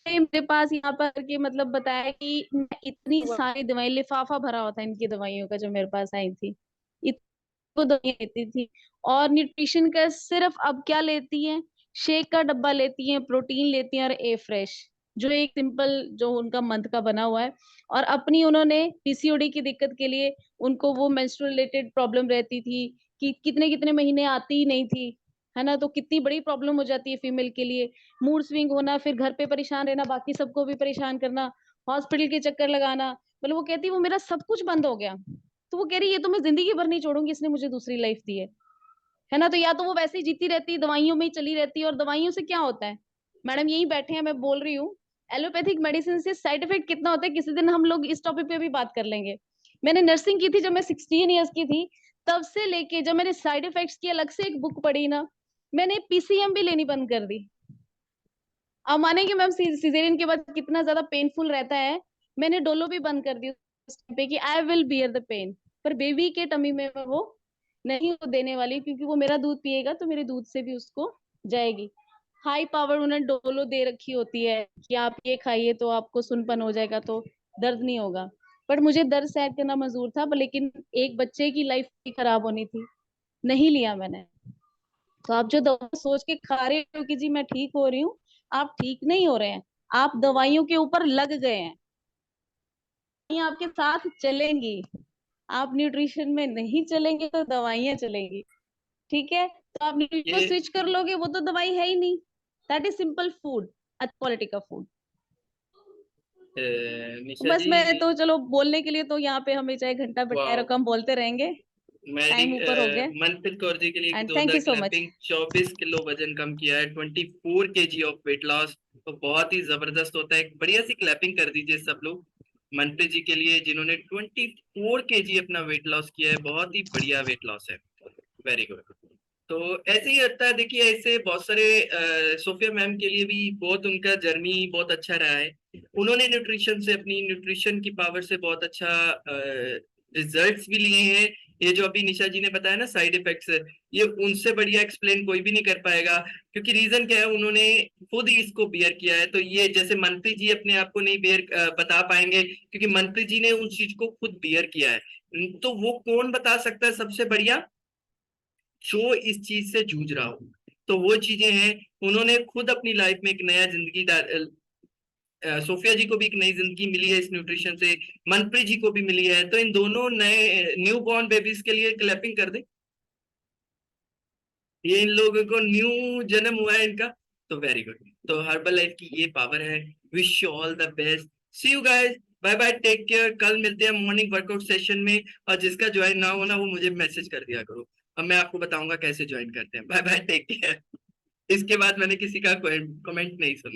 मेरे पास यहाँ पर के मतलब बताया कि मैं इतनी सारी दवाई, लिफाफा भरा होता है इनकी दवाइयों का जो मेरे पास आई थी, इतनी दवाई लेती थी। और न्यूट्रिशन का सिर्फ अब क्या लेती हैं, शेक का डब्बा लेती हैं, प्रोटीन लेती हैं और ए फ्रेश, जो एक सिंपल जो उनका मंथ का बना हुआ है। और अपनी उन्होंने पीसीओडी की दिक्कत के लिए, उनको वो मेंस्ट्रुअल रिलेटेड प्रॉब्लम रहती थी कि कितने कितने महीने आती ही नहीं थी, है ना, तो कितनी बड़ी प्रॉब्लम हो जाती है फीमेल के लिए। मूड स्विंग होना, फिर घर पे परेशान रहना, बाकी सबको भी परेशान करना, हॉस्पिटल के चक्कर लगाना, मतलब वो कहती वो मेरा सब कुछ बंद हो गया। तो वो कह रही ये तो मैं जिंदगी भर नहीं छोड़ूंगी, इसने मुझे दूसरी लाइफ दी है ना। तो या तो वो वैसे ही जीती रहती, दवाइयों में ही चली रहती है, और दवाइयों से क्या होता है मैडम, यही बैठे हैं, मैं बोल रही हूँ एलोपैथिक मेडिसिन से साइड इफेक्ट कितना होता है किसी दिन हम लोग इस टॉपिक पे भी बात कर लेंगे। मैंने नर्सिंग की थी जब मैं 16 इयर्स की थी, तब से लेके जब मैंने साइड इफेक्ट्स की अलग से एक बुक पढ़ी ना, मैंने पीसीएम भी लेनी बंद कर दी। आप मानेंगे मैम सिजेरियन के बाद कितना ज्यादा पेनफुल रहता है। मैंने डोलो भी बंद कर दी उस टाइम पे कि I will bear the pain, पर बेबी के टमी में मैं वो नहीं वो देने वाली, क्योंकि वो मेरा दूध पिएगा तो मेरे दूध से भी उसको जाएगी। हाई पावर उन्होंने डोलो दे रखी होती है कि आप ये खाइए तो आपको सुनपन हो जाएगा तो दर्द नहीं होगा, पर मुझे दर्द सहन करना मंजूर था, पर लेकिन एक बच्चे की लाइफ भी खराब होनी थी, नहीं लिया मैंने। तो आप जो दवा सोच के खा रहे हो कि जी मैं ठीक हो रही हूँ, आप ठीक नहीं हो रहे हैं, आप दवाइयों के ऊपर लग गए हैं। ये आपके साथ चलेंगी, आप न्यूट्रिशन में नहीं चलेंगे तो दवाइयां चलेंगी। ठीक है, तो आप न्यूट्रिशन को ये स्विच कर लोगे, वो तो दवाई है ही नहीं। दैट इज सिंपल फूड, अच्छी क्वालिटी का फूड। निशा बस जी, मैं तो चलो बोलने के लिए तो यहाँ पे हमें चाहे घंटा बैठाए वाह, रखो, हम बोलते रहेंगे। मेरी टाइम ऊपर हो गया। मनप्रीत कौर जी के लिए एंड थैंक जोरदार you so much. Clapping. 24 kilo वजन कम किया है, 24 kg ऑफ वेट लॉस, तो बहुत ही जबरदस्त होता है। एक बढ़िया सी क्लैपिंग कर दीजिए सब लोग मनप्रीत जी के लिए, जिन्होंने 24 kg अपना वेट लॉस किया है। बहुत ही बढ़िया वेट लॉस है, वेरी गुड। तो ऐसे ही होता है, देखिए ऐसे बहुत सारे सोफिया मैम के लिए भी बहुत उनका जर्नी बहुत अच्छा रहा है। उन्होंने न्यूट्रिशन से, अपनी न्यूट्रिशन की पावर से बहुत अच्छा रिजल्ट्स भी लिए हैं। ये जो अभी निशा जी ने बताया ना साइड इफेक्ट्स, ये उनसे बढ़िया एक्सप्लेन कोई भी नहीं कर पाएगा, क्योंकि रीजन क्या है, उन्होंने खुद ही इसको बियर किया है। तो ये जैसे मंत्री जी अपने आप को नहीं बियर बता पाएंगे, क्योंकि मंत्री जी ने उस चीज को खुद बियर किया है। तो वो कौन बता सकता है सबसे बढ़िया, जो इस चीज से जूझ रहा हो। तो वो चीजें हैं, उन्होंने खुद अपनी लाइफ में एक नया जिंदगी सोफिया जी को भी एक नई जिंदगी मिली है इस न्यूट्रिशन से, मनप्रीत जी को भी मिली है। तो इन दोनों नए न्यू बॉर्न बेबीज के लिए क्लैपिंग कर दे। ये इन लोगों को न्यू जन्म हुआ है इनका, तो वेरी गुड। तो हर्बल लाइफ की ये पावर है। Wish you all the best, see you guys, bye bye, take care. कल मिलते हैं मॉर्निंग वर्कआउट सेशन में, और जिसका ज्वाइन ना हो ना, वो मुझे मैसेज कर दिया करो, अब मैं आपको बताऊंगा कैसे ज्वाइन करते हैं। Bye bye, take care. इसके बाद मैंने किसी का कमेंट नहीं सुना।